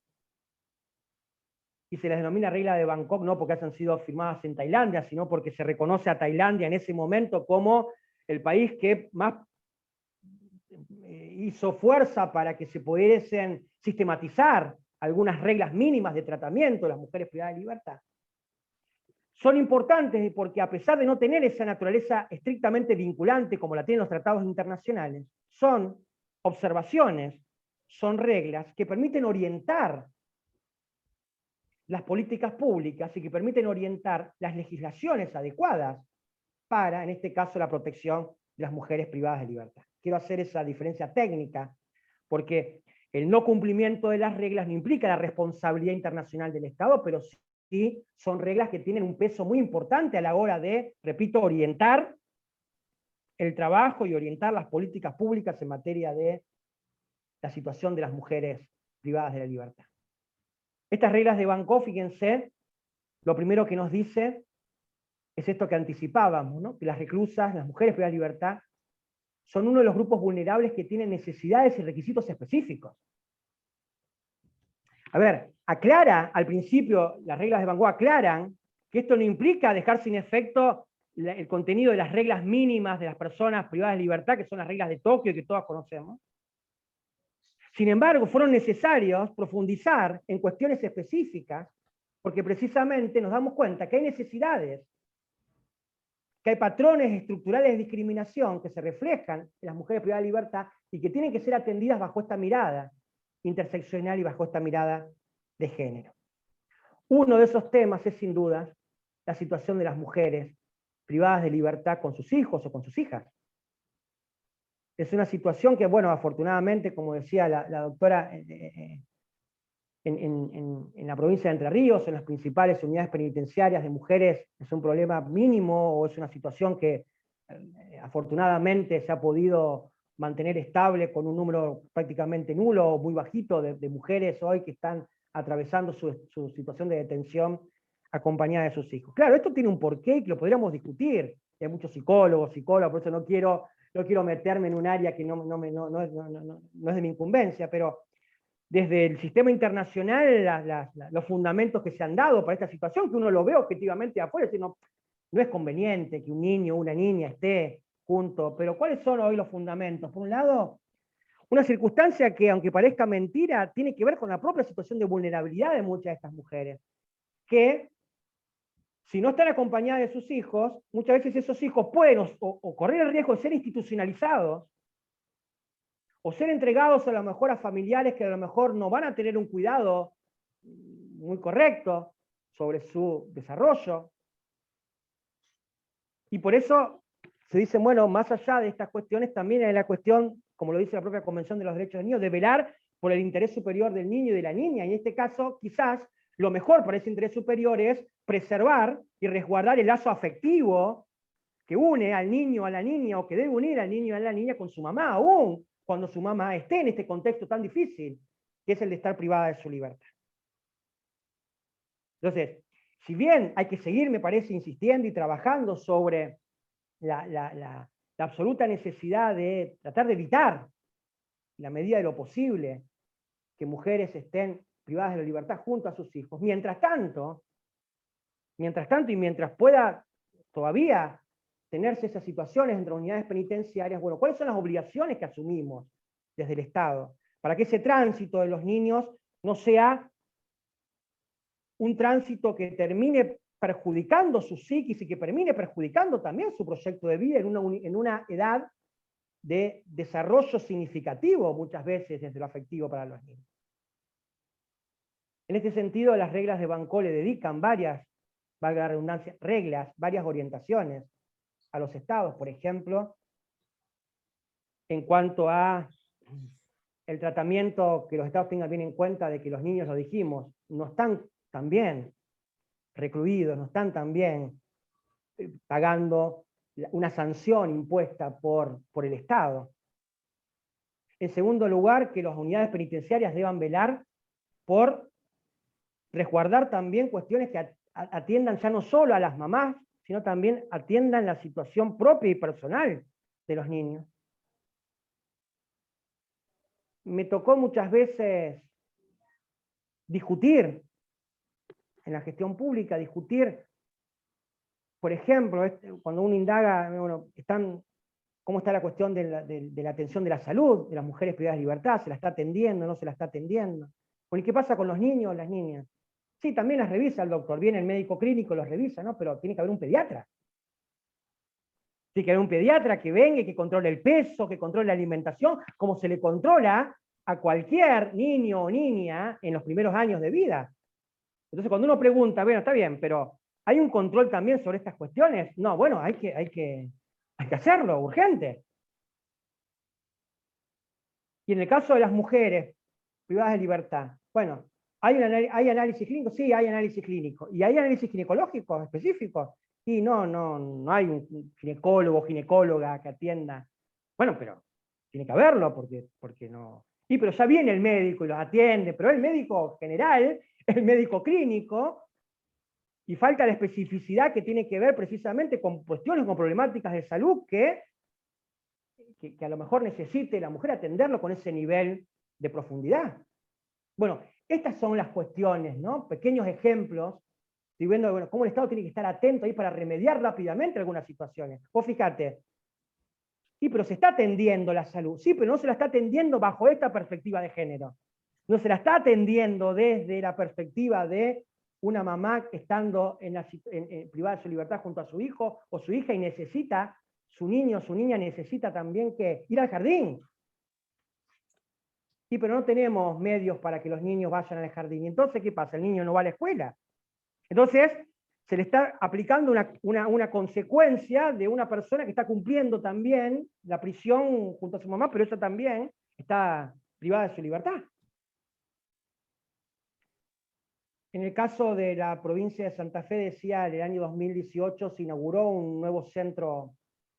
y se les denomina regla de Bangkok no porque hayan sido firmadas en Tailandia, sino porque se reconoce a Tailandia en ese momento como el país que más hizo fuerza para que se pudiesen sistematizar algunas reglas mínimas de tratamiento de las mujeres privadas de libertad. Son importantes porque, a pesar de no tener esa naturaleza estrictamente vinculante como la tienen los tratados internacionales, son observaciones, son reglas que permiten orientar las políticas públicas y que permiten orientar las legislaciones adecuadas para, en este caso, la protección de las mujeres privadas de libertad. Quiero hacer esa diferencia técnica, porque el no cumplimiento de las reglas no implica la responsabilidad internacional del Estado, pero sí son reglas que tienen un peso muy importante a la hora de, repito, orientar el trabajo y orientar las políticas públicas en materia de la situación de las mujeres privadas de la libertad. Estas reglas de Bangkok, fíjense, lo primero que nos dice es esto que anticipábamos, ¿no? Que las reclusas, las mujeres privadas de libertad, son uno de los grupos vulnerables que tienen necesidades y requisitos específicos. A ver, aclara al principio, las reglas de Bangkok aclaran que esto no implica dejar sin efecto el contenido de las reglas mínimas de las personas privadas de libertad, que son las reglas de Tokio que todas conocemos. Sin embargo, fueron necesarios profundizar en cuestiones específicas, porque precisamente nos damos cuenta que hay necesidades, que hay patrones estructurales de discriminación que se reflejan en las mujeres privadas de libertad y que tienen que ser atendidas bajo esta mirada interseccional y bajo esta mirada de género. Uno de esos temas es, sin duda, la situación de las mujeres privadas de libertad con sus hijos o con sus hijas. Es una situación que, bueno, afortunadamente, como decía la doctora, en la provincia de Entre Ríos, en las principales unidades penitenciarias de mujeres, es un problema mínimo o es una situación que afortunadamente se ha podido mantener estable con un número prácticamente nulo o muy bajito de mujeres hoy que están atravesando su situación de detención acompañada de sus hijos. Claro, esto tiene un porqué que lo podríamos discutir. Hay muchos psicólogos, por eso no quiero meterme en un área que no es de mi incumbencia, pero desde el sistema internacional, los fundamentos que se han dado para esta situación, que uno lo ve objetivamente de afuera, sino no es conveniente que un niño o una niña esté junto, pero ¿cuáles son hoy los fundamentos? Por un lado, una circunstancia que, aunque parezca mentira, tiene que ver con la propia situación de vulnerabilidad de muchas de estas mujeres, que si no están acompañadas de sus hijos, muchas veces esos hijos pueden o correr el riesgo de ser institucionalizados, o ser entregados a lo mejor a familiares que a lo mejor no van a tener un cuidado muy correcto sobre su desarrollo. Y por eso se dice, bueno, más allá de estas cuestiones, también hay la cuestión, como lo dice la propia Convención de los Derechos del Niño, de velar por el interés superior del niño y de la niña. Y en este caso, quizás, lo mejor para ese interés superior es preservar y resguardar el lazo afectivo que une al niño a la niña, o que debe unir al niño a la niña con su mamá, aún cuando su mamá esté en este contexto tan difícil, que es el de estar privada de su libertad. Entonces, si bien hay que seguir, me parece, insistiendo y trabajando sobre la absoluta necesidad de tratar de evitar, en la medida de lo posible, que mujeres estén privadas de la libertad junto a sus hijos, mientras tanto, y mientras pueda todavía tenerse esas situaciones entre unidades penitenciarias, bueno, ¿cuáles son las obligaciones que asumimos desde el Estado? Para que ese tránsito de los niños no sea un tránsito que termine perjudicando su psiquis y que termine perjudicando también su proyecto de vida en una edad de desarrollo significativo, muchas veces desde lo afectivo para los niños. En este sentido, las reglas de Banco le dedican varias, valga la redundancia, reglas, varias orientaciones a los estados, por ejemplo, en cuanto a el tratamiento, que los estados tengan bien en cuenta de que los niños, lo dijimos, no están tan bien recluidos, no están tan bien pagando una sanción impuesta por el Estado. En segundo lugar, que las unidades penitenciarias deban velar por resguardar también cuestiones que atiendan ya no solo a las mamás, sino también atiendan la situación propia y personal de los niños. Me tocó muchas veces discutir en la gestión pública, por ejemplo, cuando uno indaga, bueno, cómo está la cuestión de la atención de la salud de las mujeres privadas de libertad, ¿se la está atendiendo, no se la está atendiendo? Bueno, ¿y qué pasa con los niños, las niñas? Sí, también las revisa el doctor, viene el médico clínico, los revisa, ¿no? Pero tiene que haber un pediatra. Tiene que haber un pediatra que venga y que controle el peso, que controle la alimentación, como se le controla a cualquier niño o niña en los primeros años de vida. Entonces, cuando uno pregunta, bueno, está bien, pero ¿hay un control también sobre estas cuestiones? No, bueno, hay que hacerlo, urgente. Y en el caso de las mujeres privadas de libertad, bueno, ¿hay análisis clínico? Sí, hay análisis clínico. ¿Y hay análisis ginecológicos específicos? Y no hay un ginecólogo o ginecóloga que atienda. Bueno, pero tiene que haberlo, porque no. Sí, pero ya viene el médico y los atiende, pero el médico general, el médico clínico, y falta la especificidad que tiene que ver precisamente con cuestiones, con problemáticas de salud que a lo mejor necesite la mujer atenderlo con ese nivel de profundidad. Bueno, estas son las cuestiones, ¿no? Pequeños ejemplos, estoy viendo, bueno, cómo el Estado tiene que estar atento ahí para remediar rápidamente algunas situaciones. Vos fíjate, sí, pero se está atendiendo la salud, sí, pero no se la está atendiendo bajo esta perspectiva de género. No se la está atendiendo desde la perspectiva de una mamá estando privada de su libertad junto a su hijo o su hija y necesita, su niño o su niña necesita también que ir al jardín. Sí, pero no tenemos medios para que los niños vayan al jardín. ¿Y entonces qué pasa? El niño no va a la escuela. Entonces, se le está aplicando una consecuencia de una persona que está cumpliendo también la prisión junto a su mamá, pero ella también está privada de su libertad. En el caso de la provincia de Santa Fe, decía, en el año 2018 se inauguró un nuevo centro,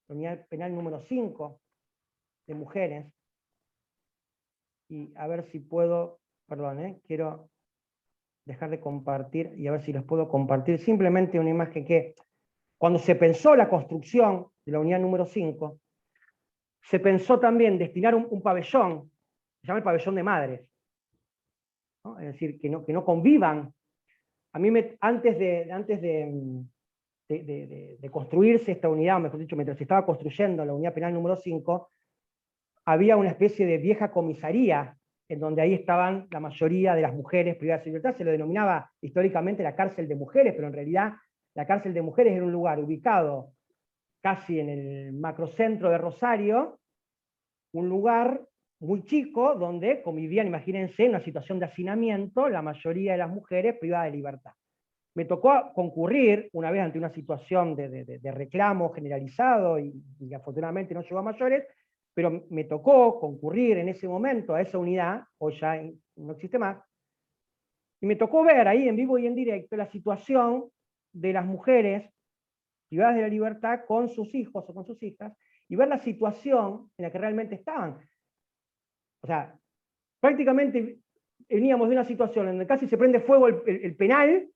la unidad penal número 5, mujeres. Y a ver si puedo, perdón, quiero dejar de compartir y a ver si les puedo compartir simplemente una imagen que, cuando se pensó la construcción de la unidad número 5, se pensó también destinar un pabellón, se llama el pabellón de madres, ¿no? Es decir, que no convivan. A mí, antes de construirse esta unidad, o mejor dicho, mientras se estaba construyendo la unidad penal número 5, había una especie de vieja comisaría, en donde ahí estaban la mayoría de las mujeres privadas de libertad. Se lo denominaba históricamente la cárcel de mujeres, pero en realidad la cárcel de mujeres era un lugar ubicado casi en el macrocentro de Rosario, un lugar muy chico donde convivían, imagínense, en una situación de hacinamiento, la mayoría de las mujeres privadas de libertad. Me tocó concurrir una vez ante una situación de reclamo generalizado y afortunadamente no llegó a mayores, pero me tocó concurrir en ese momento a esa unidad, hoy ya no existe más, y me tocó ver ahí en vivo y en directo la situación de las mujeres privadas de la libertad con sus hijos o con sus hijas, y ver la situación en la que realmente estaban. O sea, prácticamente veníamos de una situación en donde casi se prende fuego el penal,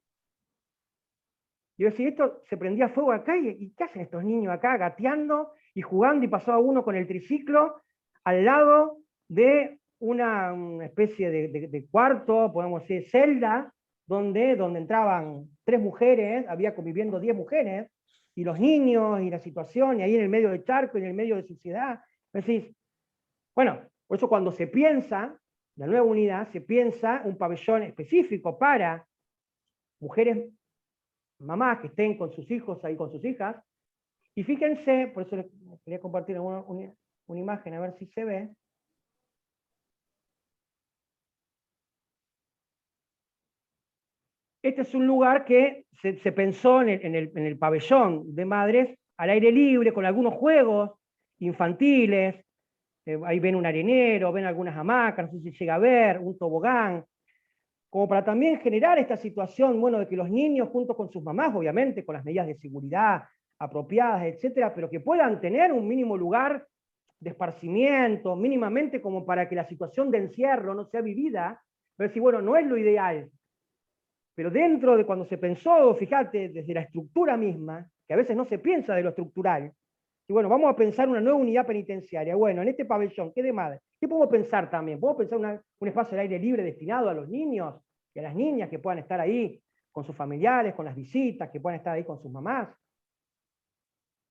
y yo decía, esto se prendía fuego acá, ¿y qué hacen estos niños acá gateando y jugando? Y pasaba uno con el triciclo al lado de una especie de cuarto, podemos decir, celda, donde entraban 3 mujeres, había conviviendo 10 mujeres, y los niños, y la situación, y ahí en el medio del charco, y en el medio de suciedad. Decís, bueno, por eso cuando se piensa la nueva unidad, se piensa un pabellón específico para mujeres, mamás que estén con sus hijos ahí, con sus hijas, y fíjense, por eso les quería compartir una imagen, a ver si se ve. Este es un lugar que se pensó en el pabellón de madres, al aire libre, con algunos juegos infantiles, ahí ven un arenero, ven algunas hamacas, no sé si llega a ver, un tobogán, como para también generar esta situación, bueno, de que los niños junto con sus mamás, obviamente, con las medidas de seguridad apropiadas, etcétera, pero que puedan tener un mínimo lugar de esparcimiento, mínimamente como para que la situación de encierro no sea vivida, pero decir, bueno, no es lo ideal, pero dentro de cuando se pensó, fíjate, desde la estructura misma, que a veces no se piensa de lo estructural, y bueno, vamos a pensar una nueva unidad penitenciaria. Bueno, en este pabellón, ¿qué de madre? ¿Qué podemos pensar también? ¿Podemos pensar un espacio al aire libre destinado a los niños y a las niñas que puedan estar ahí con sus familiares, con las visitas, que puedan estar ahí con sus mamás?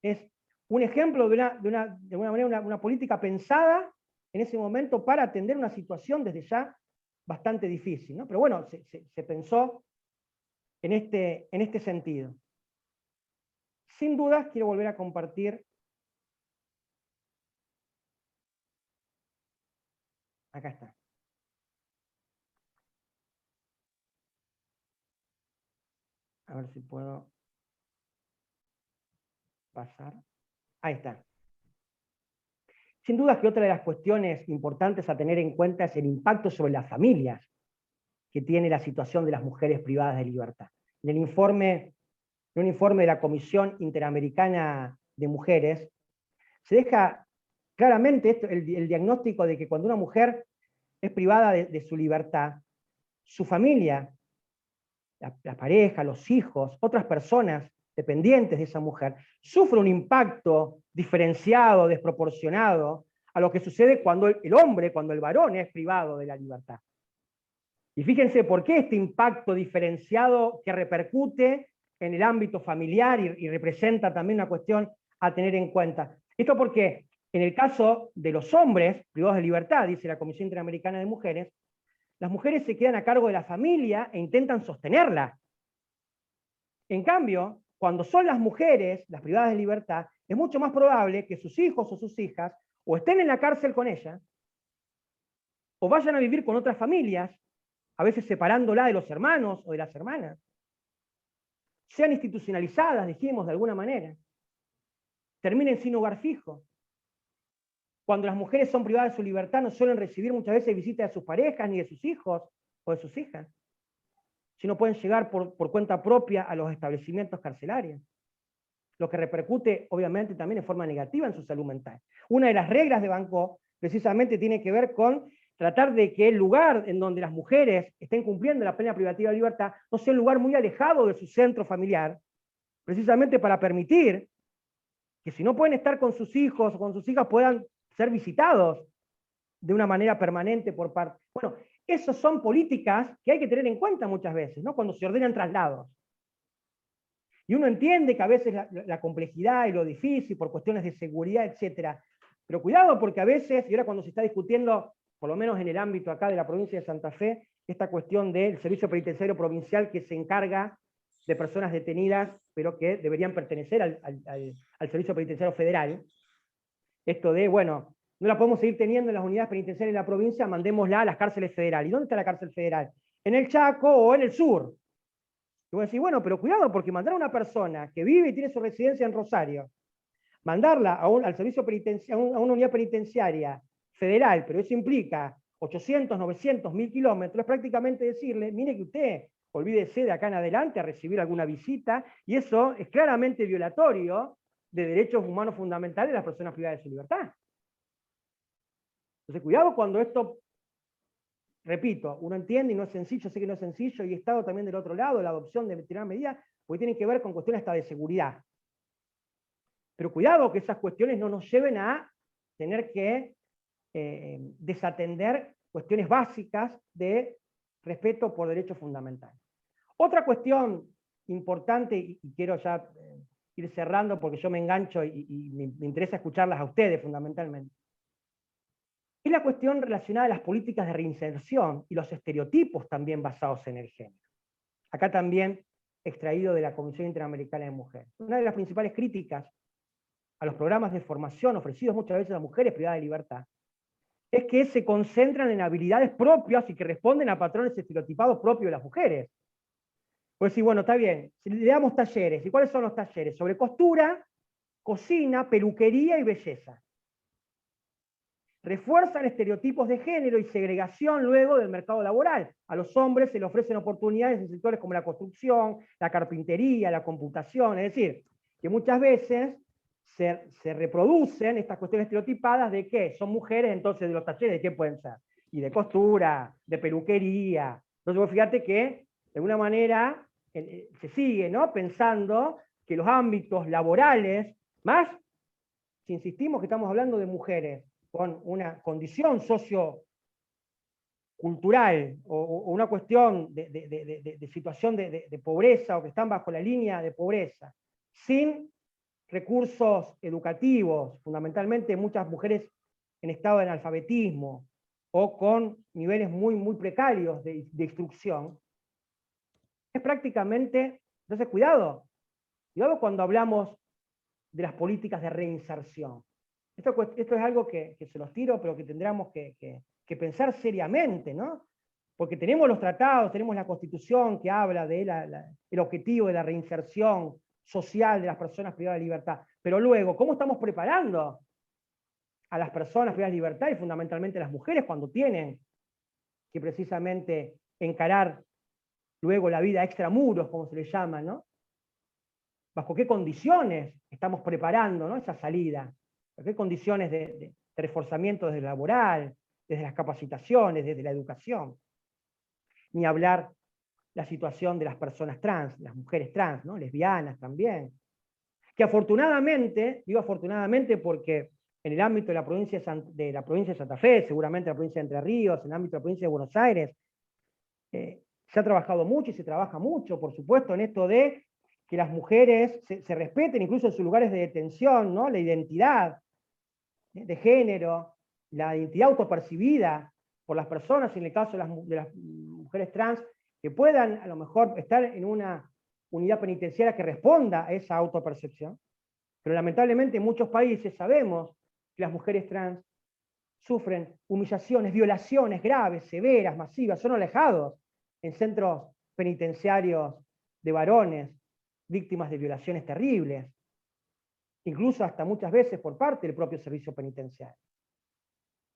Es un ejemplo de alguna manera una política pensada en ese momento para atender una situación desde ya bastante difícil, ¿no? Pero bueno, se pensó en este sentido. Sin dudas, quiero volver a compartir. Acá está. A ver si puedo pasar. Ahí está. Sin duda que otra de las cuestiones importantes a tener en cuenta es el impacto sobre las familias que tiene la situación de las mujeres privadas de libertad. En un informe de la Comisión Interamericana de Mujeres, se deja claramente el diagnóstico de que cuando una mujer es privada de su libertad, su familia, la pareja, los hijos, otras personas dependientes de esa mujer, sufre un impacto diferenciado, desproporcionado, a lo que sucede cuando el hombre, cuando el varón es privado de la libertad. Y fíjense por qué este impacto diferenciado que repercute en el ámbito familiar y representa también una cuestión a tener en cuenta. Esto porque en el caso de los hombres privados de libertad, dice la Comisión Interamericana de Mujeres, las mujeres se quedan a cargo de la familia e intentan sostenerla. En cambio, cuando son las mujeres, las privadas de libertad, es mucho más probable que sus hijos o sus hijas o estén en la cárcel con ellas, o vayan a vivir con otras familias, a veces separándola de los hermanos o de las hermanas, sean institucionalizadas, dijimos de alguna manera, terminen sin hogar fijo. Cuando las mujeres son privadas de su libertad no suelen recibir muchas veces visitas de sus parejas, ni de sus hijos o de sus hijas, sino pueden llegar por cuenta propia a los establecimientos carcelarios. lo que repercute obviamente también en forma negativa en su salud mental. Una de las reglas de Bangkok precisamente tiene que ver con tratar de que el lugar en donde las mujeres estén cumpliendo la plena privativa de libertad no sea un lugar muy alejado de su centro familiar, precisamente para permitir que si no pueden estar con sus hijos o con sus hijas puedan ser visitados de una manera permanente por parte. Bueno, esas son políticas que hay que tener en cuenta muchas veces, ¿no? Cuando se ordenan traslados. Y uno entiende que a veces la complejidad y lo difícil por cuestiones de seguridad, etcétera. Pero cuidado porque a veces, y ahora cuando se está discutiendo, por lo menos en el ámbito acá de la provincia de Santa Fe, esta cuestión del servicio penitenciario provincial que se encarga de personas detenidas, pero que deberían pertenecer al servicio penitenciario federal. Esto de, bueno, no la podemos seguir teniendo en las unidades penitenciarias de la provincia, mandémosla a las cárceles federales. ¿Y dónde está la cárcel federal? ¿En el Chaco o en el sur? Y voy a decir, bueno, pero cuidado, porque mandar a una persona que vive y tiene su residencia en Rosario, mandarla al servicio penitenciario, a una unidad penitenciaria federal, pero eso implica 800, 900, 1000 kilómetros, es prácticamente decirle, mire que usted olvídese de acá en adelante a recibir alguna visita, y eso es claramente violatorio de derechos humanos fundamentales de las personas privadas de su libertad. Entonces, cuidado cuando esto, repito, uno entiende y no es sencillo, sé que no es sencillo, y he estado también del otro lado, la adopción de determinadas medidas, porque tienen que ver con cuestiones hasta de seguridad. Pero cuidado que esas cuestiones no nos lleven a tener que desatender cuestiones básicas de respeto por derechos fundamentales. Otra cuestión importante, y quiero ya ir cerrando porque yo me engancho y me interesa escucharlas a ustedes fundamentalmente, es la cuestión relacionada a las políticas de reinserción y los estereotipos también basados en el género. Acá también extraído de la Comisión Interamericana de Mujeres. Una de las principales críticas a los programas de formación ofrecidos muchas veces a mujeres privadas de libertad es que se concentran en habilidades propias y que responden a patrones estereotipados propios de las mujeres. Pues sí, bueno, está bien, si le damos talleres, ¿y cuáles son los talleres? Sobre costura, cocina, peluquería y belleza. Refuerzan estereotipos de género y segregación luego del mercado laboral. A los hombres se les ofrecen oportunidades en sectores como la construcción, la carpintería, la computación, es decir, que muchas veces se reproducen estas cuestiones estereotipadas de que son mujeres, entonces de los talleres, ¿de qué pueden ser? Y de costura, de peluquería. Entonces vos fíjate que, de alguna manera, se sigue, ¿no?, pensando que los ámbitos laborales, más si insistimos que estamos hablando de mujeres con una condición sociocultural o una cuestión de situación de pobreza o que están bajo la línea de pobreza, sin recursos educativos, fundamentalmente muchas mujeres en estado de analfabetismo o con niveles muy, muy precarios de instrucción, es prácticamente, entonces cuidado cuando hablamos de las políticas de reinserción. Esto es algo que se los tiro, pero que tendríamos que pensar seriamente, ¿no? Porque tenemos los tratados, tenemos la Constitución que habla del objetivo de la reinserción social de las personas privadas de libertad. Pero luego, ¿cómo estamos preparando a las personas privadas de libertad y fundamentalmente a las mujeres cuando tienen que precisamente encarar luego la vida extramuros, como se le llama, ¿no? ¿Bajo qué condiciones estamos preparando, ¿no?, esa salida? ¿Bajo qué condiciones de reforzamiento desde lo laboral, desde las capacitaciones, desde la educación? Ni hablar la situación de las personas trans, las mujeres trans, ¿no?, lesbianas también. Que afortunadamente, digo afortunadamente porque en el ámbito de la provincia de Santa Fe, seguramente en la provincia de Entre Ríos, en el ámbito de la provincia de Buenos Aires, se ha trabajado mucho y se trabaja mucho, por supuesto, en esto de que las mujeres se respeten incluso en sus lugares de detención, ¿no?, la identidad de género, la identidad autopercibida por las personas, en el caso de las mujeres trans, que puedan a lo mejor estar en una unidad penitenciaria que responda a esa autopercepción. Pero lamentablemente en muchos países sabemos que las mujeres trans sufren humillaciones, violaciones graves, severas, masivas, son alejados en centros penitenciarios de varones, víctimas de violaciones terribles, incluso hasta muchas veces por parte del propio servicio penitenciario.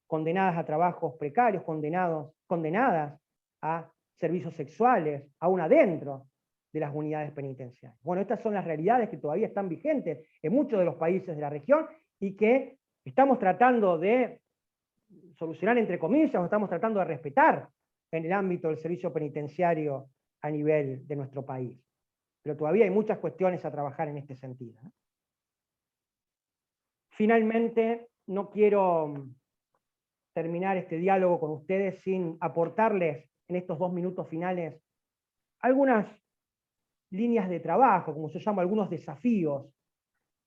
Condenadas a trabajos precarios, condenadas a servicios sexuales, aún adentro de las unidades penitenciarias. Bueno, estas son las realidades que todavía están vigentes en muchos de los países de la región y que estamos tratando de solucionar, entre comillas, o estamos tratando de respetar en el ámbito del servicio penitenciario a nivel de nuestro país. Pero todavía hay muchas cuestiones a trabajar en este sentido. Finalmente, no quiero terminar este diálogo con ustedes sin aportarles en estos 2 minutos finales algunas líneas de trabajo, como yo llamo, algunos desafíos,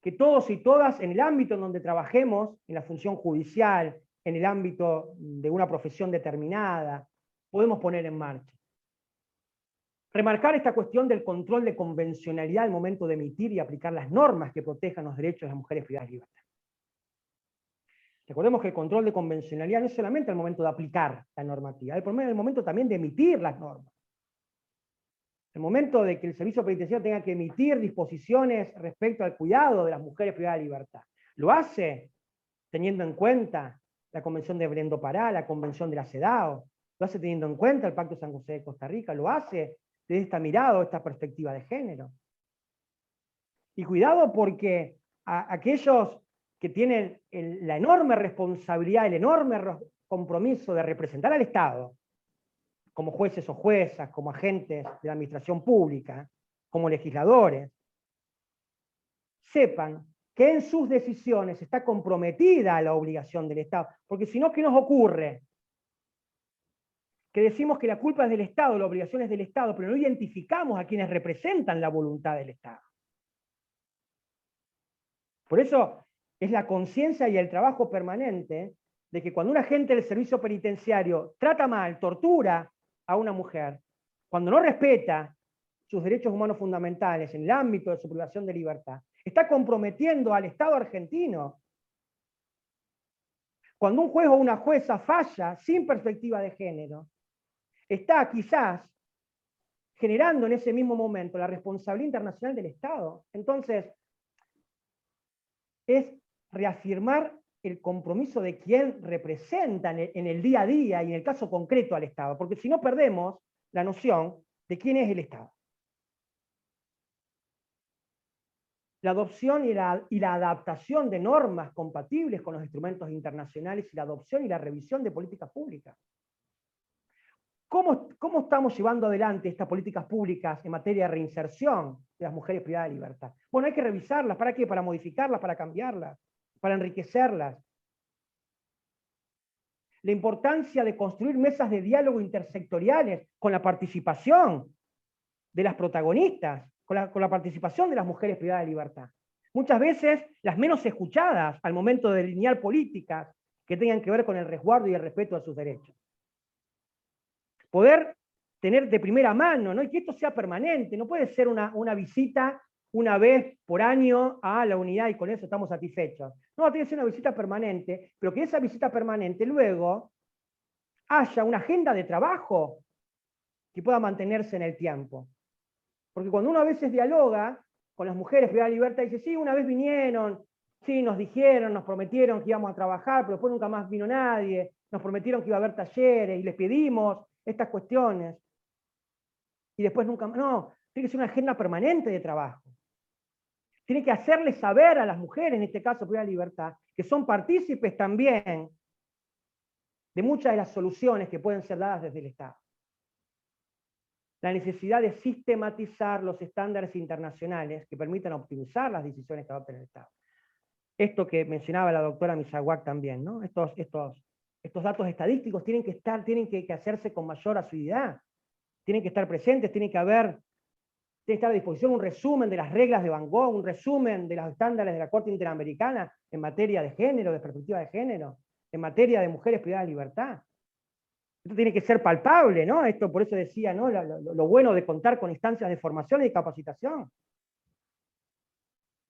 que todos y todas en el ámbito en donde trabajemos, en la función judicial, en el ámbito de una profesión determinada, podemos poner en marcha. Remarcar esta cuestión del control de convencionalidad al momento de emitir y aplicar las normas que protejan los derechos de las mujeres privadas de libertad. Recordemos que el control de convencionalidad no es solamente el momento de aplicar la normativa, es el momento también de emitir las normas. El momento de que el servicio penitenciario tenga que emitir disposiciones respecto al cuidado de las mujeres privadas de libertad. Lo hace teniendo en cuenta la Convención de Belén do Pará, la Convención de la CEDAW, lo hace teniendo en cuenta el Pacto de San José de Costa Rica, lo hace desde esta mirada o esta perspectiva de género. Y cuidado porque aquellos que tienen la enorme responsabilidad, el enorme compromiso de representar al Estado, como jueces o juezas, como agentes de la administración pública, como legisladores, sepan que en sus decisiones está comprometida la obligación del Estado. Porque si no, ¿qué nos ocurre? Que decimos que la culpa es del Estado, la obligación es del Estado, pero no identificamos a quienes representan la voluntad del Estado. Por eso es la conciencia y el trabajo permanente de que cuando un agente del servicio penitenciario trata mal, tortura a una mujer, cuando no respeta sus derechos humanos fundamentales en el ámbito de su privación de libertad, está comprometiendo al Estado argentino. Cuando un juez o una jueza falla sin perspectiva de género, está quizás generando en ese mismo momento la responsabilidad internacional del Estado. Entonces, es reafirmar el compromiso de quien representa en el día a día y en el caso concreto al Estado, porque si no perdemos la noción de quién es el Estado. La adopción y la adaptación de normas compatibles con los instrumentos internacionales y la adopción y la revisión de políticas públicas. ¿Cómo estamos llevando adelante estas políticas públicas en materia de reinserción de las mujeres privadas de libertad? Bueno, hay que revisarlas. ¿Para qué? Para modificarlas, para cambiarlas, para enriquecerlas. La importancia de construir mesas de diálogo intersectoriales con la participación de las protagonistas, con la participación de las mujeres privadas de libertad. Muchas veces las menos escuchadas al momento de delinear políticas que tengan que ver con el resguardo y el respeto a sus derechos. Poder tener de primera mano, ¿no? Y que esto sea permanente, no puede ser una visita una vez por año a la unidad y con eso estamos satisfechos. No, tiene que ser una visita permanente, pero que esa visita permanente luego haya una agenda de trabajo que pueda mantenerse en el tiempo. Porque cuando uno a veces dialoga con las mujeres privadas de libertad y dice, sí, una vez vinieron, sí, nos dijeron, nos prometieron que íbamos a trabajar, pero después nunca más vino nadie, nos prometieron que iba a haber talleres y les pedimos estas cuestiones. Y después nunca más, no, tiene que ser una agenda permanente de trabajo. Tiene que hacerles saber a las mujeres, en este caso privadas de libertad, que son partícipes también de muchas de las soluciones que pueden ser dadas desde el Estado. La necesidad de sistematizar los estándares internacionales que permitan optimizar las decisiones que adopta el Estado. Esto que mencionaba la doctora Misawak también, ¿no? Estos datos estadísticos tienen que hacerse con mayor asiduidad, tienen que estar presentes, tiene que estar a disposición un resumen de las reglas de Van Gogh, un resumen de los estándares de la Corte Interamericana en materia de género, de perspectiva de género, en materia de mujeres privadas de libertad. Esto tiene que ser palpable, ¿no? Esto por eso decía, ¿no? Lo bueno de contar con instancias de formación y de capacitación.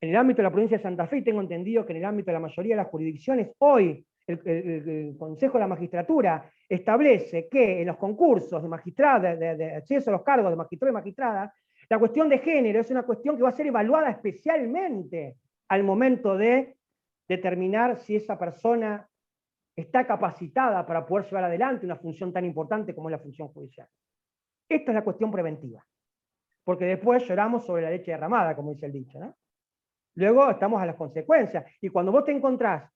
En el ámbito de la provincia de Santa Fe, tengo entendido que en el ámbito de la mayoría de las jurisdicciones, hoy el Consejo de la Magistratura establece que en los concursos de magistrados, de acceso a los cargos de magistrado y magistrada, la cuestión de género es una cuestión que va a ser evaluada especialmente al momento de determinar si esa persona está capacitada para poder llevar adelante una función tan importante como es la función judicial. Esta es la cuestión preventiva. porque después lloramos sobre la leche derramada, como dice el dicho, ¿no? Luego estamos a las consecuencias. Y cuando vos te encontrás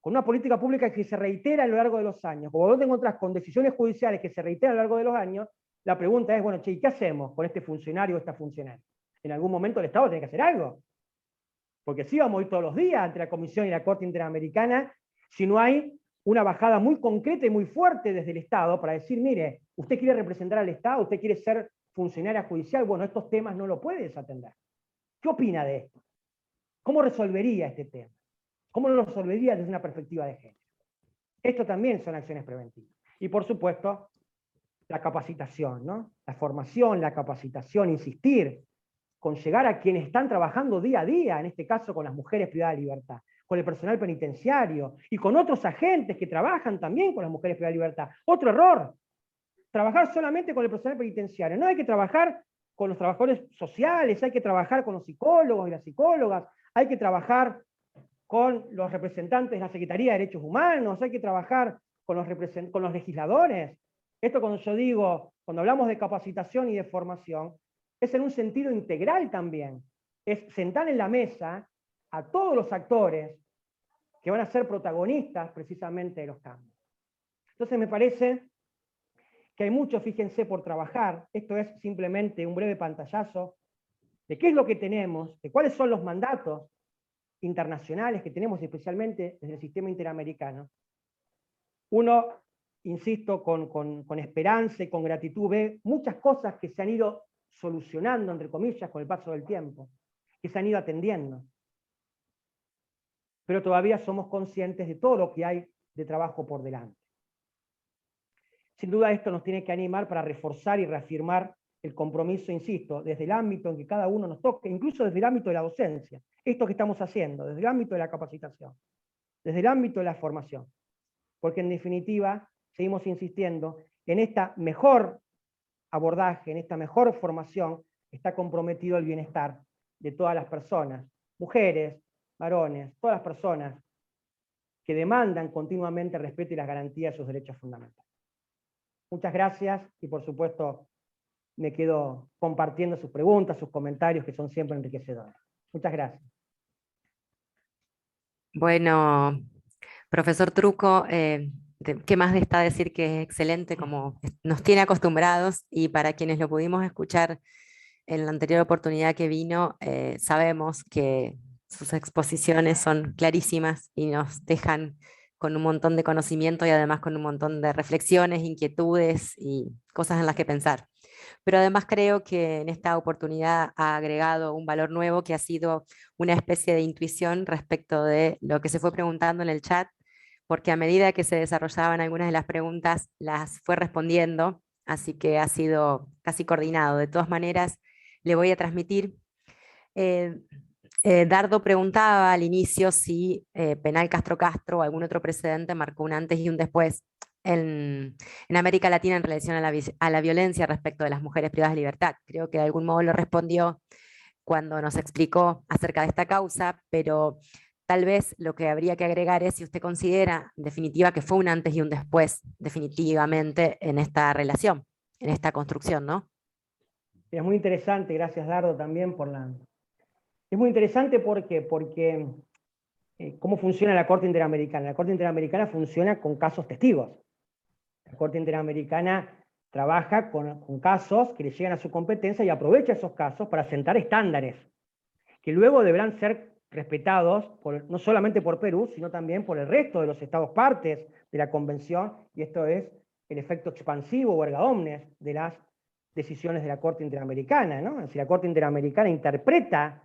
con una política pública que se reitera a lo largo de los años, cuando vos te encontrás con decisiones judiciales que se reiteran a lo largo de los años, la pregunta es, bueno, che, ¿y qué hacemos con este funcionario o esta funcionaria? En algún momento el Estado tiene que hacer algo. Porque si vamos a ir todos los días ante la Comisión y la Corte Interamericana, si no hay una bajada muy concreta y muy fuerte desde el Estado para decir, mire, usted quiere representar al Estado, usted quiere ser funcionaria judicial, bueno, estos temas no lo puede desatender. ¿Qué opina de esto? ¿Cómo resolvería este tema? ¿Cómo lo resolvería desde una perspectiva de género? Esto también son acciones preventivas. Y por supuesto, la capacitación, ¿no? La formación, la capacitación, insistir con llegar a quienes están trabajando día a día, en este caso con las mujeres privadas de libertad, con el personal penitenciario y con otros agentes que trabajan también con las mujeres privadas de libertad. Otro error, trabajar solamente con el personal penitenciario. No, hay que trabajar con los trabajadores sociales, hay que trabajar con los psicólogos y las psicólogas, hay que trabajar con los representantes de la Secretaría de Derechos Humanos, hay que trabajar con los legisladores. Esto cuando yo digo, cuando hablamos de capacitación y de formación, es en un sentido integral también. Es sentar en la mesa a todos los actores que van a ser protagonistas precisamente de los cambios. Entonces me parece que hay mucho, fíjense, por trabajar. Esto es simplemente un breve pantallazo de qué es lo que tenemos, de cuáles son los mandatos internacionales que tenemos, especialmente desde el sistema interamericano. Uno, insisto, con esperanza y con gratitud, ve muchas cosas que se han ido solucionando, entre comillas, con el paso del tiempo, que se han ido atendiendo. Pero todavía somos conscientes de todo lo que hay de trabajo por delante. Sin duda esto nos tiene que animar para reforzar y reafirmar el compromiso, insisto, desde el ámbito en que cada uno nos toque, incluso desde el ámbito de la docencia, esto que estamos haciendo, desde el ámbito de la capacitación, desde el ámbito de la formación. Porque en definitiva, seguimos insistiendo, en esta mejor abordaje, en esta mejor formación, está comprometido el bienestar de todas las personas, mujeres, varones, todas las personas que demandan continuamente el respeto y las garantías de sus derechos fundamentales. Muchas gracias y por supuesto me quedo compartiendo sus preguntas, sus comentarios que son siempre enriquecedores. Muchas gracias. Bueno, profesor Trucco, ¿qué más está decir que es excelente como nos tiene acostumbrados? Y para quienes lo pudimos escuchar en la anterior oportunidad que vino, sabemos que sus exposiciones son clarísimas y nos dejan con un montón de conocimiento y además con un montón de reflexiones, inquietudes y cosas en las que pensar. Pero además creo que en esta oportunidad ha agregado un valor nuevo que ha sido una especie de intuición respecto de lo que se fue preguntando en el chat, porque a medida que se desarrollaban algunas de las preguntas, las fue respondiendo, así que ha sido casi coordinado. De todas maneras, le voy a transmitir. Dardo preguntaba al inicio si Penal Castro Castro o algún otro precedente marcó un antes y un después en América Latina en relación a la violencia respecto de las mujeres privadas de libertad. Creo que de algún modo lo respondió cuando nos explicó acerca de esta causa, pero tal vez lo que habría que agregar es si usted considera en definitiva que fue un antes y un después definitivamente en esta relación, en esta construcción, ¿no? Es muy interesante, gracias Dardo también por la... Es muy interesante porque cómo funciona la Corte Interamericana. La Corte Interamericana funciona con casos testigos. La Corte Interamericana trabaja con casos que le llegan a su competencia y aprovecha esos casos para sentar estándares, que luego deberán ser respetados no solamente por Perú, sino también por el resto de los estados partes de la Convención, y esto es el efecto expansivo o erga omnes de las decisiones de la Corte Interamericana, ¿no? Es decir, la Corte Interamericana interpreta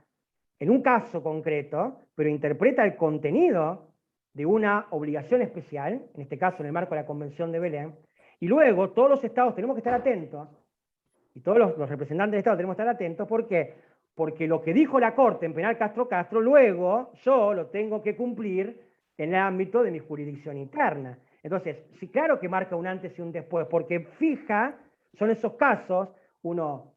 en un caso concreto, pero interpreta el contenido de una obligación especial, en este caso en el marco de la Convención de Belén, y luego todos los estados tenemos que estar atentos, y todos los representantes del Estado tenemos que estar atentos, ¿por qué? Porque lo que dijo la Corte en Penal Castro Castro, luego yo lo tengo que cumplir en el ámbito de mi jurisdicción interna. Entonces, sí, claro que marca un antes y un después, porque fija, son esos casos, uno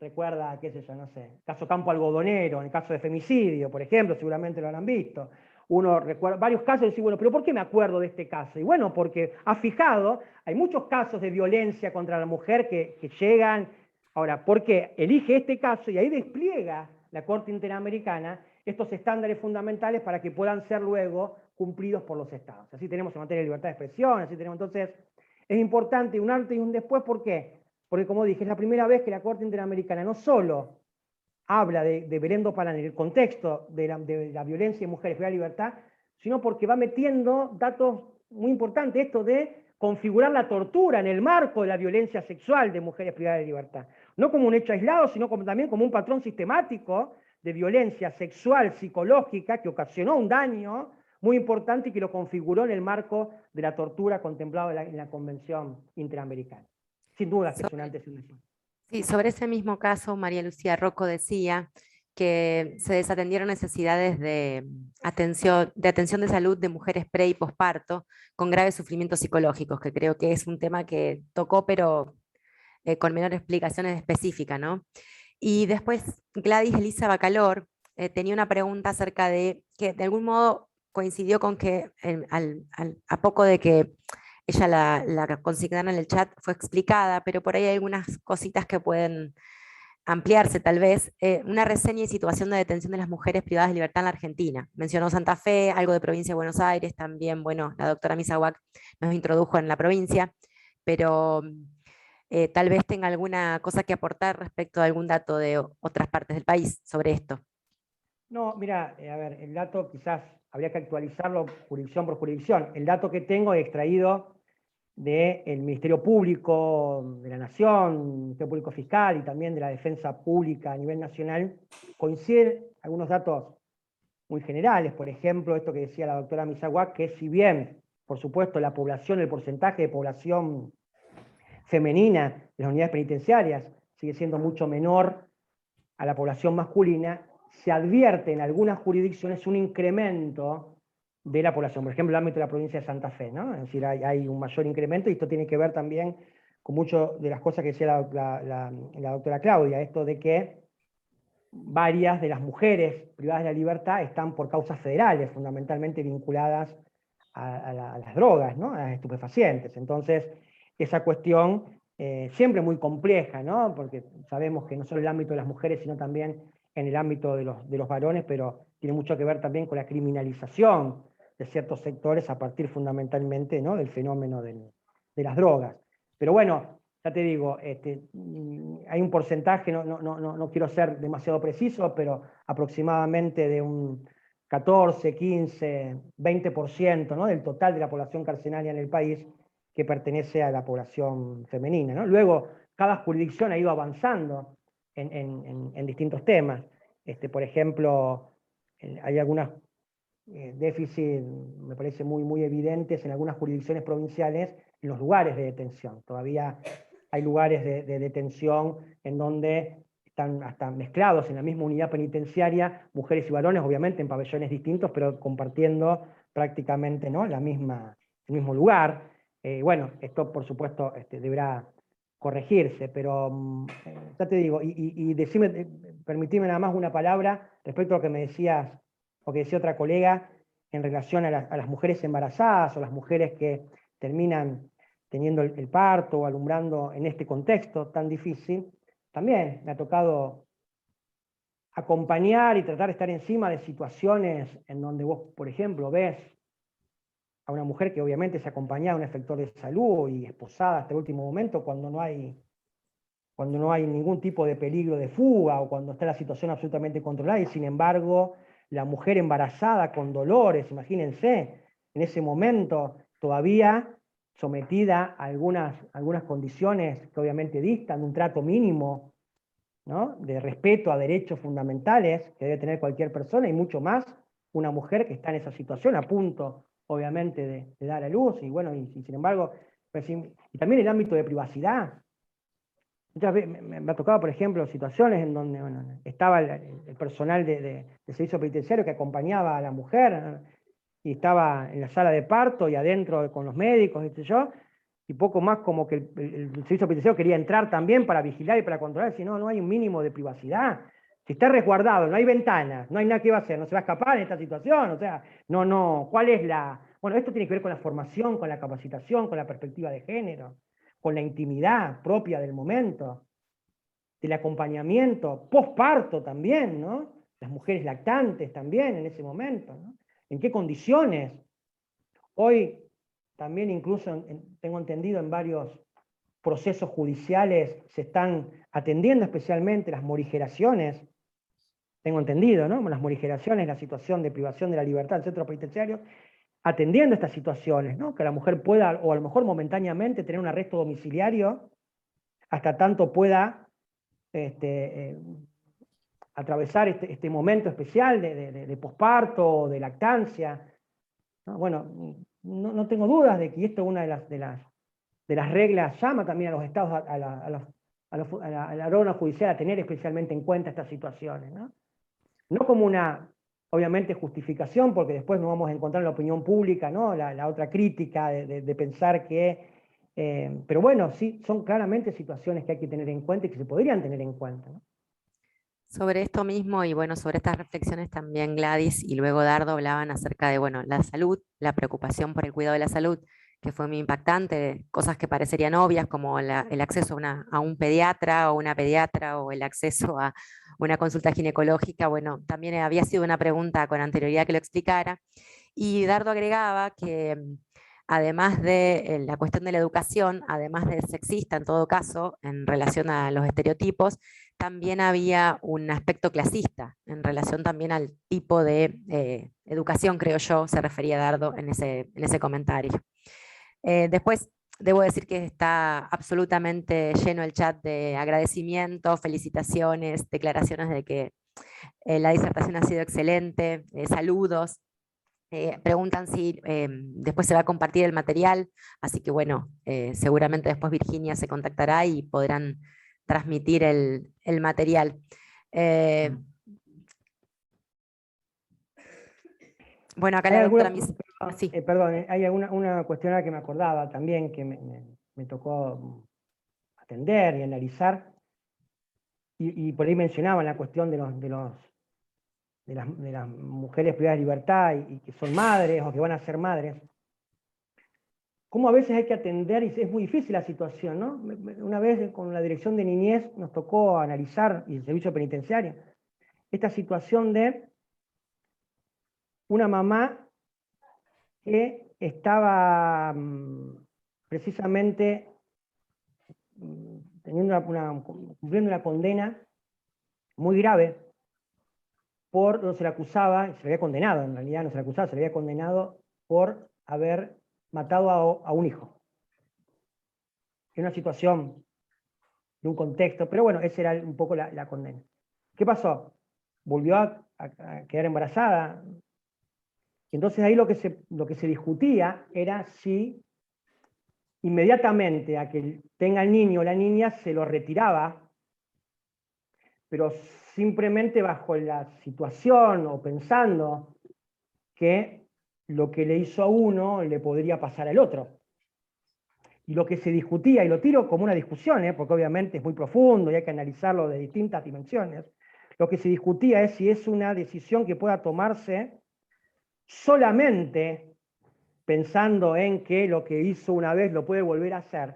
recuerda, qué sé yo, no sé, caso Campo Algodonero, en el caso de femicidio, por ejemplo, seguramente lo habrán visto. Uno recuerda varios casos y dice, bueno, pero ¿por qué me acuerdo de este caso? Y bueno, porque ha fijado, hay muchos casos de violencia contra la mujer que llegan Ahora, ¿por qué? Elige este caso y ahí despliega la Corte Interamericana estos estándares fundamentales para que puedan ser luego cumplidos por los estados. Así tenemos en materia de libertad de expresión, así tenemos entonces, es importante un antes y un después, ¿por qué? Porque como dije, es la primera vez que la Corte Interamericana no solo habla de Belén do Pará en el contexto de la violencia en mujeres y la libertad, sino porque va metiendo datos muy importantes, esto de configurar la tortura en el marco de la violencia sexual de mujeres privadas de libertad. No como un hecho aislado, sino también como un patrón sistemático de violencia sexual, psicológica, que ocasionó un daño muy importante y que lo configuró en el marco de la tortura contemplado en la Convención Interamericana. Sin duda que es un antes y un después. Sí, sobre ese mismo caso, María Lucía Rocco decía que se desatendieron necesidades de atención de salud de mujeres pre y posparto con graves sufrimientos psicológicos, que creo que es un tema que tocó, pero con menor explicaciones específicas, ¿no? Y después Gladys Elisa Bacalor tenía una pregunta acerca de que de algún modo coincidió con que a poco de que ella la consignaron en el chat fue explicada, pero por ahí hay algunas cositas que pueden ampliarse tal vez. Una reseña y situación de detención de las mujeres privadas de libertad en la Argentina. Mencionó Santa Fe, algo de provincia de Buenos Aires, también, bueno, la doctora Misahuac nos introdujo en la provincia, pero tal vez tenga alguna cosa que aportar respecto a algún dato de otras partes del país sobre esto. No, mira, a ver, el dato quizás habría que actualizarlo jurisdicción por jurisdicción. El dato que tengo es extraído del Ministerio Público de la Nación, Ministerio Público Fiscal y también de la Defensa Pública a nivel nacional. Coinciden algunos datos muy generales, por ejemplo, esto que decía la doctora Misahuac, que si bien, por supuesto, la población, el porcentaje de población femenina de las unidades penitenciarias sigue siendo mucho menor a la población masculina, se advierte en algunas jurisdicciones un incremento de la población, por ejemplo, en el ámbito de la provincia de Santa Fe, ¿no? Es decir, hay un mayor incremento y esto tiene que ver también con muchas de las cosas que decía la doctora Claudia, esto de que varias de las mujeres privadas de la libertad están por causas federales, fundamentalmente vinculadas a las drogas, ¿no? A las estupefacientes. Entonces, esa cuestión siempre muy compleja, ¿no? Porque sabemos que no solo en el ámbito de las mujeres, sino también en el ámbito de los varones, pero tiene mucho que ver también con la criminalización de ciertos sectores a partir fundamentalmente, ¿no?, del fenómeno de las drogas. Pero bueno, ya te digo, hay un porcentaje, no quiero ser demasiado preciso, pero aproximadamente de un 14, 15, 20%, ¿no?, del total de la población carcelaria en el país que pertenece a la población femenina, ¿no? Luego, cada jurisdicción ha ido avanzando en distintos temas. Por ejemplo, hay algunos déficits, me parece muy evidentes en algunas jurisdicciones provinciales en los lugares de detención. Todavía hay lugares de detención en donde están hasta mezclados en la misma unidad penitenciaria, mujeres y varones, obviamente en pabellones distintos, pero compartiendo prácticamente, ¿no?, el mismo lugar. Bueno, esto por supuesto deberá corregirse, pero ya te digo, y permitime nada más una palabra respecto a lo que me decías, o que decía otra colega, en relación a las mujeres embarazadas o las mujeres que terminan teniendo el parto o alumbrando en este contexto tan difícil. También me ha tocado acompañar y tratar de estar encima de situaciones en donde vos, por ejemplo, ves a una mujer que obviamente se acompaña a un efector de salud y esposada hasta el último momento cuando no hay ningún tipo de peligro de fuga o cuando está la situación absolutamente controlada, y sin embargo la mujer embarazada con dolores, imagínense, en ese momento todavía sometida a algunas condiciones que obviamente distan de un trato mínimo, ¿no?, de respeto a derechos fundamentales que debe tener cualquier persona, y mucho más una mujer que está en esa situación a punto, obviamente, de dar a luz, y bueno, y sin embargo, pues, y también el ámbito de privacidad. Muchas veces me ha tocado, por ejemplo, situaciones en donde estaba el personal de servicio penitenciario que acompañaba a la mujer, y estaba en la sala de parto y adentro con los médicos, y poco más como que el servicio penitenciario quería entrar también para vigilar y para controlar, si no hay un mínimo de privacidad. Si está resguardado, no hay ventanas, no hay nada que va a hacer, no se va a escapar en esta situación, o sea, ¿cuál es la...? Bueno, esto tiene que ver con la formación, con la capacitación, con la perspectiva de género, con la intimidad propia del momento. del acompañamiento posparto también, ¿no? Las mujeres lactantes también en ese momento, ¿no? ¿En qué condiciones? Hoy también incluso tengo entendido en varios procesos judiciales se están atendiendo especialmente las morigeraciones, tengo entendido, ¿no? Las morigeraciones, la situación de privación de la libertad del centro penitenciario, atendiendo estas situaciones, ¿no? Que la mujer pueda, o a lo mejor momentáneamente, tener un arresto domiciliario hasta tanto pueda atravesar este momento especial de posparto, de lactancia, ¿no? Bueno, no tengo dudas de que esto es una de las reglas, llama también a los estados, a la órgano judicial a tener especialmente en cuenta estas situaciones, ¿no? No como una, obviamente, justificación, porque después nos vamos a encontrar en la opinión pública, ¿no? La otra crítica de pensar que... pero bueno, sí, son claramente situaciones que hay que tener en cuenta y que se podrían tener en cuenta, ¿no? Sobre esto mismo y bueno, sobre estas reflexiones también Gladys y luego Dardo hablaban acerca de, bueno, la salud, la preocupación por el cuidado de la salud, que fue muy impactante, cosas que parecerían obvias como el acceso a un pediatra o una pediatra o el acceso a una consulta ginecológica. Bueno, también había sido una pregunta con anterioridad que lo explicara. Y Dardo agregaba que además de la cuestión de la educación, además de sexista en todo caso, en relación a los estereotipos, también había un aspecto clasista en relación también al tipo de educación, creo yo, se refería Dardo en ese comentario. Después, debo decir que está absolutamente lleno el chat de agradecimientos, felicitaciones, declaraciones de que la disertación ha sido excelente, saludos. Preguntan si después se va a compartir el material, así que bueno, seguramente después Virginia se contactará y podrán transmitir el material. Bueno, acá la doctora sí. Perdón, hay una cuestión a la que me acordaba también, que me tocó atender y analizar, y por ahí mencionaban la cuestión de las mujeres privadas de libertad y que son madres o que van a ser madres. Cómo a veces hay que atender, y es muy difícil la situación, ¿no? Una vez con la Dirección de Niñez nos tocó analizar, y el servicio penitenciario, esta situación de una mamá que estaba precisamente cumpliendo una condena muy grave no se le acusaba, se le había condenado, en realidad no se le acusaba, se le había condenado por haber matado a un hijo. En una situación, de un contexto, pero bueno, esa era un poco la condena. ¿Qué pasó? Volvió a quedar embarazada. Entonces ahí lo que se discutía era si inmediatamente a que tenga el niño o la niña se lo retiraba, pero simplemente bajo la situación o pensando que lo que le hizo a uno le podría pasar al otro. Y lo que se discutía, y lo tiro como una discusión, porque obviamente es muy profundo y hay que analizarlo de distintas dimensiones, lo que se discutía es si es una decisión que pueda tomarse solamente pensando en que lo que hizo una vez lo puede volver a hacer,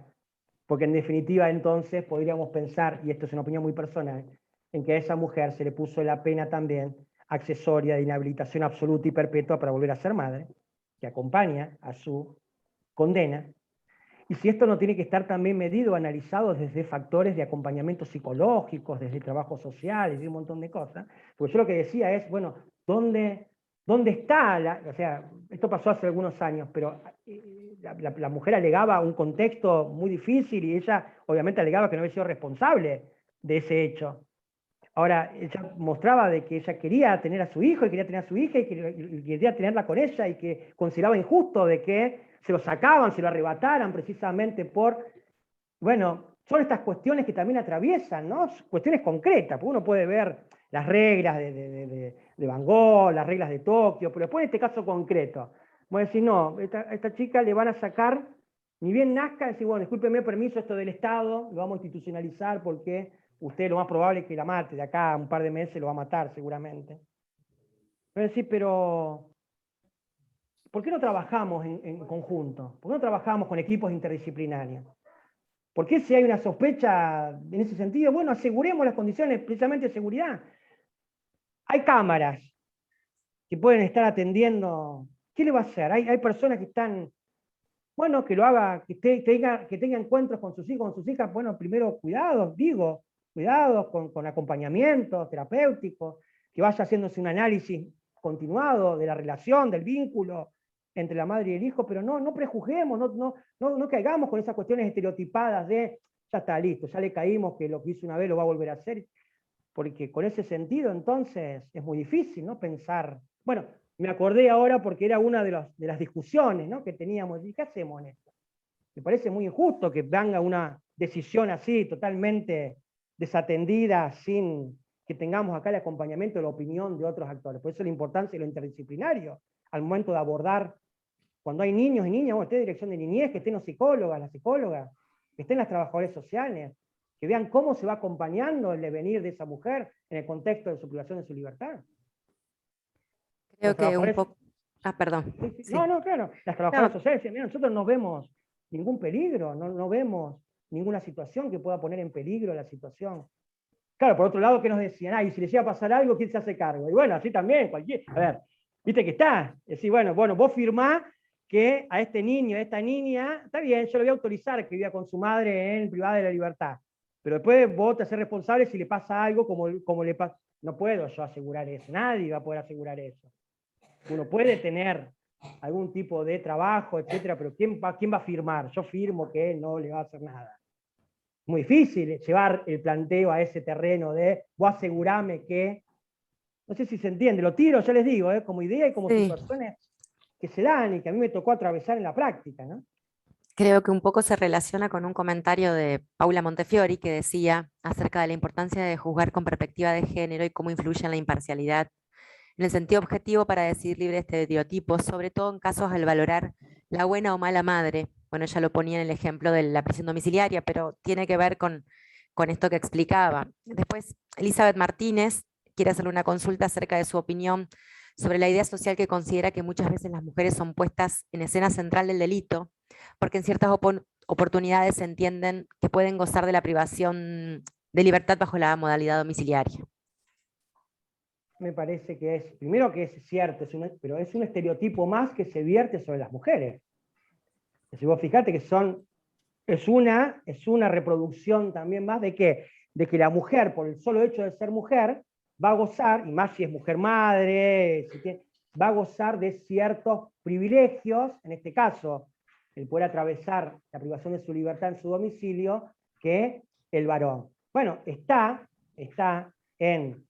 porque en definitiva entonces podríamos pensar, y esto es una opinión muy personal, en que a esa mujer se le puso la pena también accesoria de inhabilitación absoluta y perpetua para volver a ser madre, que acompaña a su condena, y si esto no tiene que estar también medido, analizado desde factores de acompañamiento psicológicos, desde trabajo social, desde un montón de cosas, porque yo lo que decía es, bueno, ¿dónde está o sea, esto pasó hace algunos años, pero la mujer alegaba un contexto muy difícil y ella obviamente alegaba que no había sido responsable de ese hecho. Ahora, ella mostraba de que ella quería tener a su hijo y quería tener a su hija y quería tenerla con ella y que consideraba injusto de que se lo sacaban, se lo arrebataran precisamente por... Bueno, son estas cuestiones que también atraviesan, ¿no? Cuestiones concretas, porque uno puede ver las reglas de Van Gogh, las reglas de Tokio, pero después en este caso concreto, voy a decir, no, a esta chica le van a sacar, ni bien nazca, decir, bueno, discúlpeme, permiso, esto del Estado, lo vamos a institucionalizar porque usted lo más probable es que la mate, de acá a un par de meses lo va a matar seguramente. Voy a decir, pero ¿por qué no trabajamos en conjunto? ¿Por qué no trabajamos con equipos interdisciplinarios? ¿Por qué si hay una sospecha en ese sentido? Bueno, aseguremos las condiciones precisamente de seguridad. Hay cámaras que pueden estar atendiendo. ¿Qué le va a hacer? Hay personas que están, bueno, que lo haga, que tenga encuentros con sus hijos, con sus hijas. Bueno, primero cuidados, cuidados con acompañamientos terapéuticos, que vaya haciéndose un análisis continuado de la relación, del vínculo entre la madre y el hijo, pero no prejuzguemos, no caigamos con esas cuestiones estereotipadas de ya está listo, ya le caímos que lo que hizo una vez lo va a volver a hacer, porque con ese sentido entonces es muy difícil, ¿no? Pensar, bueno, me acordé ahora porque era una de las discusiones, ¿no?, que teníamos, y ¿qué hacemos en esto? Me parece muy injusto que venga una decisión así, totalmente desatendida, sin que tengamos acá el acompañamiento de la opinión de otros actores. Por eso la importancia de lo interdisciplinario al momento de abordar, cuando hay niños y niñas, bueno, esté dirección de niñez, que estén los psicólogas, las psicólogas, que estén las trabajadoras sociales, que vean cómo se va acompañando el devenir de esa mujer en el contexto de su privación de su libertad. Creo que un poco... Ah, perdón. Sí. Sí. No, claro. Las trabajadoras sociales dicen, mira, nosotros no vemos ningún peligro, no vemos ninguna situación que pueda poner en peligro la situación. Claro, por otro lado, que nos decían, y si les llega a pasar algo, ¿quién se hace cargo? Y bueno, así también, a ver, viste que está. Es decir, bueno, vos firmás que a este niño, a esta niña, está bien, yo le voy a autorizar que viva con su madre en privada de la libertad. Pero después vos te haces responsable si le pasa algo como le pasa. No puedo yo asegurar eso, nadie va a poder asegurar eso. Uno puede tener algún tipo de trabajo, etcétera, pero ¿quién va a firmar? Yo firmo que él no le va a hacer nada. Muy difícil llevar el planteo a ese terreno de vos asegurame que, no sé si se entiende, lo tiro, ya les digo, como idea y como situaciones que se dan y que a mí me tocó atravesar en la práctica, ¿no? Creo que un poco se relaciona con un comentario de Paula Montefiori que decía acerca de la importancia de juzgar con perspectiva de género y cómo influye en la imparcialidad, en el sentido objetivo para decidir libre de estereotipos, sobre todo en casos al valorar la buena o mala madre. Bueno, ella lo ponía en el ejemplo de la prisión domiciliaria, pero tiene que ver con esto que explicaba. Después, Elizabeth Martínez quiere hacerle una consulta acerca de su opinión sobre la idea social que considera que muchas veces las mujeres son puestas en escena central del delito, porque en ciertas oportunidades se entienden que pueden gozar de la privación de libertad bajo la modalidad domiciliaria. Me parece que primero que es cierto, pero es un estereotipo más que se vierte sobre las mujeres. Si vos fijate que es una reproducción también más de que la mujer, por el solo hecho de ser mujer, va a gozar, y más si es mujer madre, va a gozar de ciertos privilegios, en este caso, el poder atravesar la privación de su libertad en su domicilio, que el varón. Bueno, está en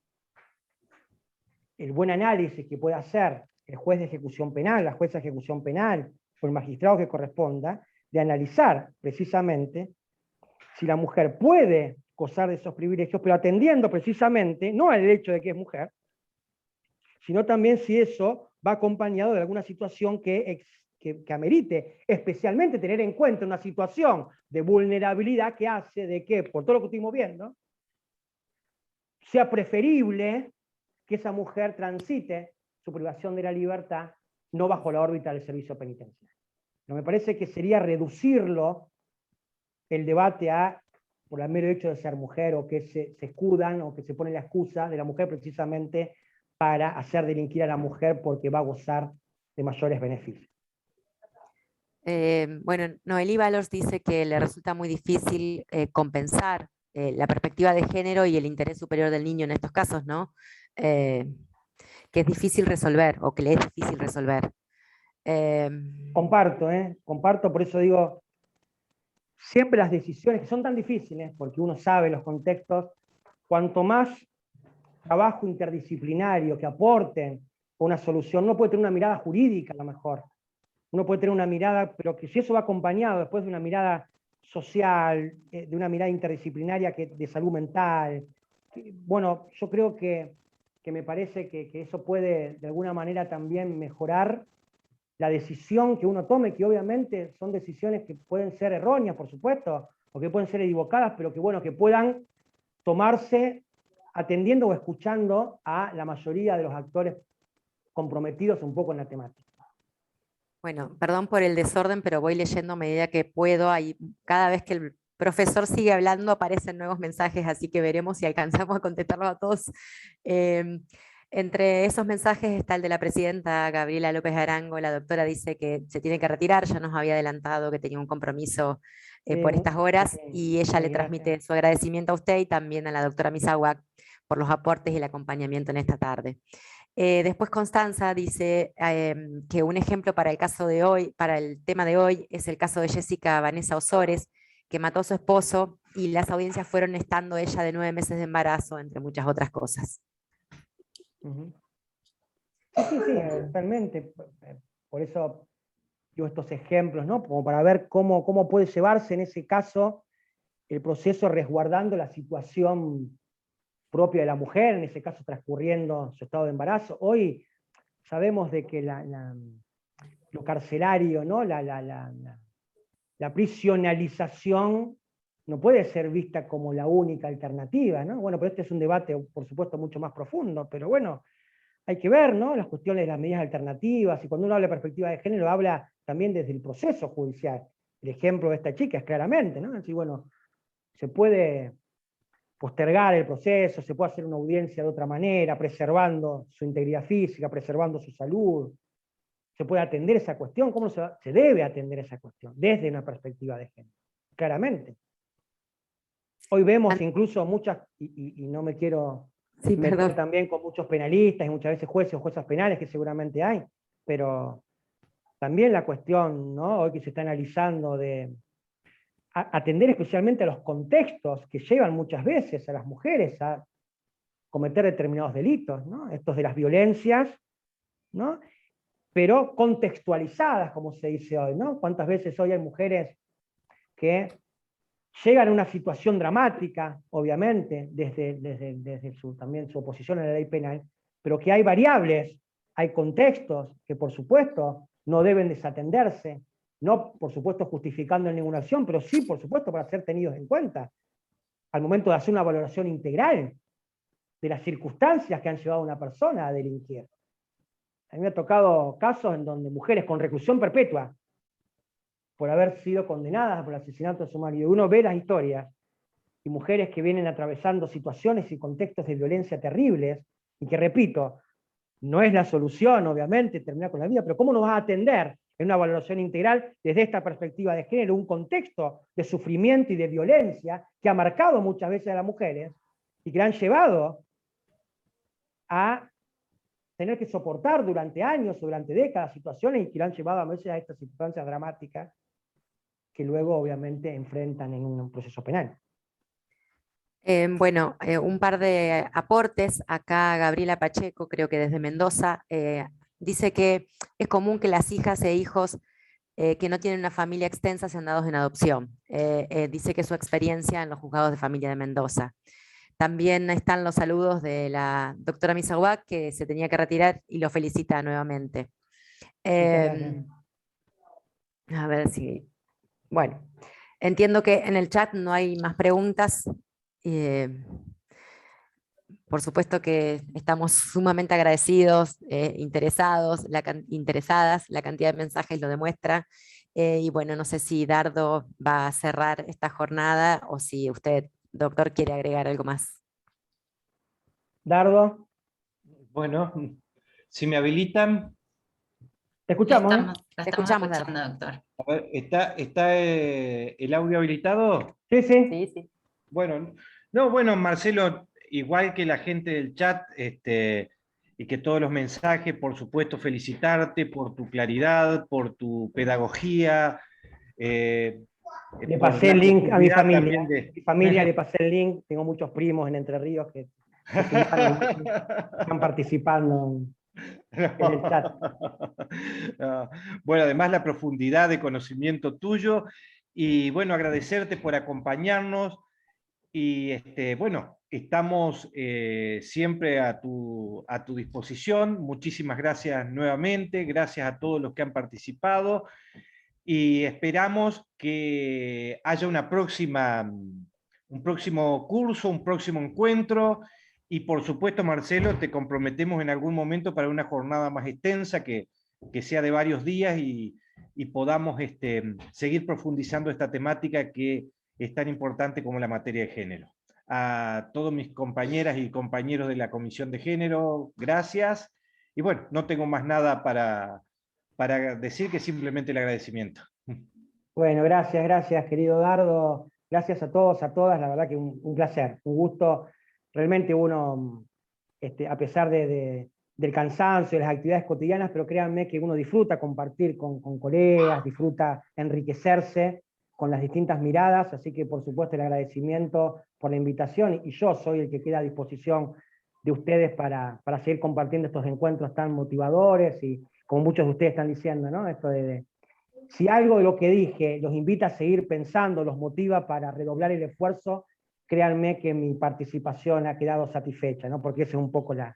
el buen análisis que puede hacer el juez de ejecución penal, la jueza de ejecución penal, o el magistrado que corresponda, de analizar precisamente si la mujer puede gozar de esos privilegios, pero atendiendo precisamente, no al hecho de que es mujer, sino también si eso va acompañado de alguna situación que amerite especialmente tener en cuenta una situación de vulnerabilidad que hace de que, por todo lo que estuvimos viendo, sea preferible que esa mujer transite su privación de la libertad no bajo la órbita del servicio penitenciario. No me parece que sería reducirlo el debate por el mero hecho de ser mujer, o que se escudan o que se pone la excusa de la mujer precisamente para hacer delinquir a la mujer porque va a gozar de mayores beneficios. Bueno, Noelí Valos dice que le resulta muy difícil compensar la perspectiva de género y el interés superior del niño en estos casos, ¿no? Que es difícil resolver, o que le es difícil resolver. Comparto, por eso digo, siempre las decisiones que son tan difíciles, porque uno sabe los contextos, cuanto más trabajo interdisciplinario que aporten una solución, uno puede tener una mirada jurídica a lo mejor, uno puede tener una mirada, pero que si eso va acompañado después de una mirada social, de una mirada interdisciplinaria de salud mental, bueno, yo creo que me parece que eso puede de alguna manera también mejorar la decisión que uno tome, que obviamente son decisiones que pueden ser erróneas, por supuesto, o que pueden ser equivocadas, pero que bueno, que puedan tomarse atendiendo o escuchando a la mayoría de los actores comprometidos un poco en la temática. Bueno, perdón por el desorden, pero voy leyendo a medida que puedo. Cada vez que profesor sigue hablando, aparecen nuevos mensajes, así que veremos si alcanzamos a contestarlos a todos. Entre esos mensajes está el de la presidenta Gabriela López Arango. La doctora dice que se tiene que retirar, ya nos había adelantado que tenía un compromiso por estas horas, y ella le transmite su agradecimiento a usted y también a la doctora Misawak por los aportes y el acompañamiento en esta tarde. Después Constanza dice que un ejemplo para el caso de hoy, para el tema de hoy, es el caso de Jessica Vanessa Osores, que mató a su esposo, y las audiencias fueron estando ella de 9 meses de embarazo, entre muchas otras cosas. Sí, totalmente. Por eso digo estos ejemplos, ¿no? Como para ver cómo puede llevarse en ese caso el proceso resguardando la situación propia de la mujer, en ese caso transcurriendo su estado de embarazo. Hoy sabemos de que lo carcelario, ¿no? La prisionalización no puede ser vista como la única alternativa, ¿no? Bueno, pero este es un debate, por supuesto, mucho más profundo, pero bueno, hay que ver, ¿no? Las cuestiones de las medidas alternativas, y cuando uno habla de perspectiva de género, habla también desde el proceso judicial. El ejemplo de esta chica es claramente, ¿no? Es decir, bueno, se puede postergar el proceso, se puede hacer una audiencia de otra manera, preservando su integridad física, preservando su salud. Se puede atender esa cuestión. ¿Cómo se debe atender esa cuestión? Desde una perspectiva de género, claramente. Hoy vemos incluso muchas, y no me quiero meter también con muchos penalistas, y muchas veces jueces o juezas penales, que seguramente hay, pero también la cuestión, ¿no? Hoy que se está analizando de atender especialmente a los contextos que llevan muchas veces a las mujeres a cometer determinados delitos, ¿no? Estos de las violencias, ¿no? Pero contextualizadas, como se dice hoy, ¿no? ¿Cuántas veces hoy hay mujeres que llegan a una situación dramática, obviamente, desde también su oposición a la ley penal, pero que hay variables, hay contextos que por supuesto no deben desatenderse, no por supuesto justificando ninguna acción, pero sí por supuesto para ser tenidos en cuenta al momento de hacer una valoración integral de las circunstancias que han llevado a una persona a delinquir. A mí me ha tocado casos en donde mujeres con reclusión perpetua por haber sido condenadas por el asesinato de su marido. Uno ve las historias y mujeres que vienen atravesando situaciones y contextos de violencia terribles, y que, repito, no es la solución, obviamente, terminar con la vida, pero ¿cómo nos va a atender en una valoración integral desde esta perspectiva de género un contexto de sufrimiento y de violencia que ha marcado muchas veces a las mujeres y que la han llevado a tener que soportar durante años o durante décadas situaciones, y que la han llevado a veces a estas circunstancias dramáticas que luego obviamente enfrentan en un proceso penal? Bueno, un par de aportes. Acá Gabriela Pacheco, creo que desde Mendoza, dice que es común que las hijas e hijos que no tienen una familia extensa sean dados en adopción. Dice que es su experiencia en los juzgados de familia de Mendoza. También están los saludos de la doctora Misawak, que se tenía que retirar, y lo felicita nuevamente. A ver si... Bueno, entiendo que en el chat no hay más preguntas. Por supuesto que estamos sumamente agradecidos, interesadas, la cantidad de mensajes lo demuestra. Y bueno, no sé si Dardo va a cerrar esta jornada o si usted, doctor, quiere agregar algo más. Dardo. Bueno, si me habilitan. Te escuchamos. La estamos escuchando, doctor. A ver, ¿está el audio habilitado? Sí, sí. Bueno, Marcelo, igual que la gente del chat, y que todos los mensajes, por supuesto, felicitarte por tu claridad, por tu pedagogía. Le pasé el link a mi familia. Mi familia le pasé el link, tengo muchos primos en Entre Ríos que están participando en el chat. No. Bueno, además la profundidad de conocimiento tuyo, y bueno, agradecerte por acompañarnos, y bueno, estamos siempre a tu disposición. Muchísimas gracias nuevamente, gracias a todos los que han participado, y esperamos que haya un próximo curso, un próximo encuentro. Y por supuesto, Marcelo, te comprometemos en algún momento para una jornada más extensa, que sea de varios días, y podamos seguir profundizando esta temática que es tan importante como la materia de género. A todos mis compañeras y compañeros de la Comisión de Género, gracias. Y bueno, no tengo más nada para decir que simplemente el agradecimiento. Bueno, gracias, querido Dardo. Gracias a todos, a todas. La verdad que un placer, un gusto. Realmente uno, a pesar del cansancio y las actividades cotidianas, pero créanme que uno disfruta compartir con colegas, disfruta enriquecerse con las distintas miradas, así que por supuesto el agradecimiento por la invitación, y yo soy el que queda a disposición de ustedes para seguir compartiendo estos encuentros tan motivadores, y como muchos de ustedes están diciendo, ¿no? Esto si algo de lo que dije los invita a seguir pensando, los motiva para redoblar el esfuerzo, créanme que mi participación ha quedado satisfecha, ¿no? Porque esa es un poco la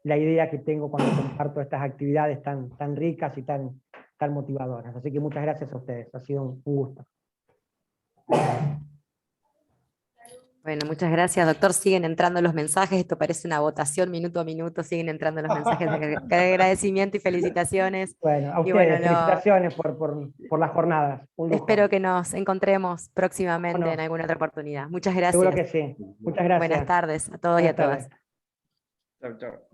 idea que tengo cuando comparto estas actividades tan ricas y tan motivadoras. Así que muchas gracias a ustedes, ha sido un gusto. Bueno, muchas gracias, doctor. Siguen entrando los mensajes, esto parece una votación minuto a minuto, siguen entrando los mensajes de agradecimiento y felicitaciones. Bueno, a Y ustedes, bueno, felicitaciones por las jornadas. Un lujo. espero que nos encontremos próximamente Bueno, en alguna otra oportunidad. Muchas gracias. seguro que sí. Muchas gracias. Buenas tardes a todos y a Buenas todas. tardes. Chao, chao.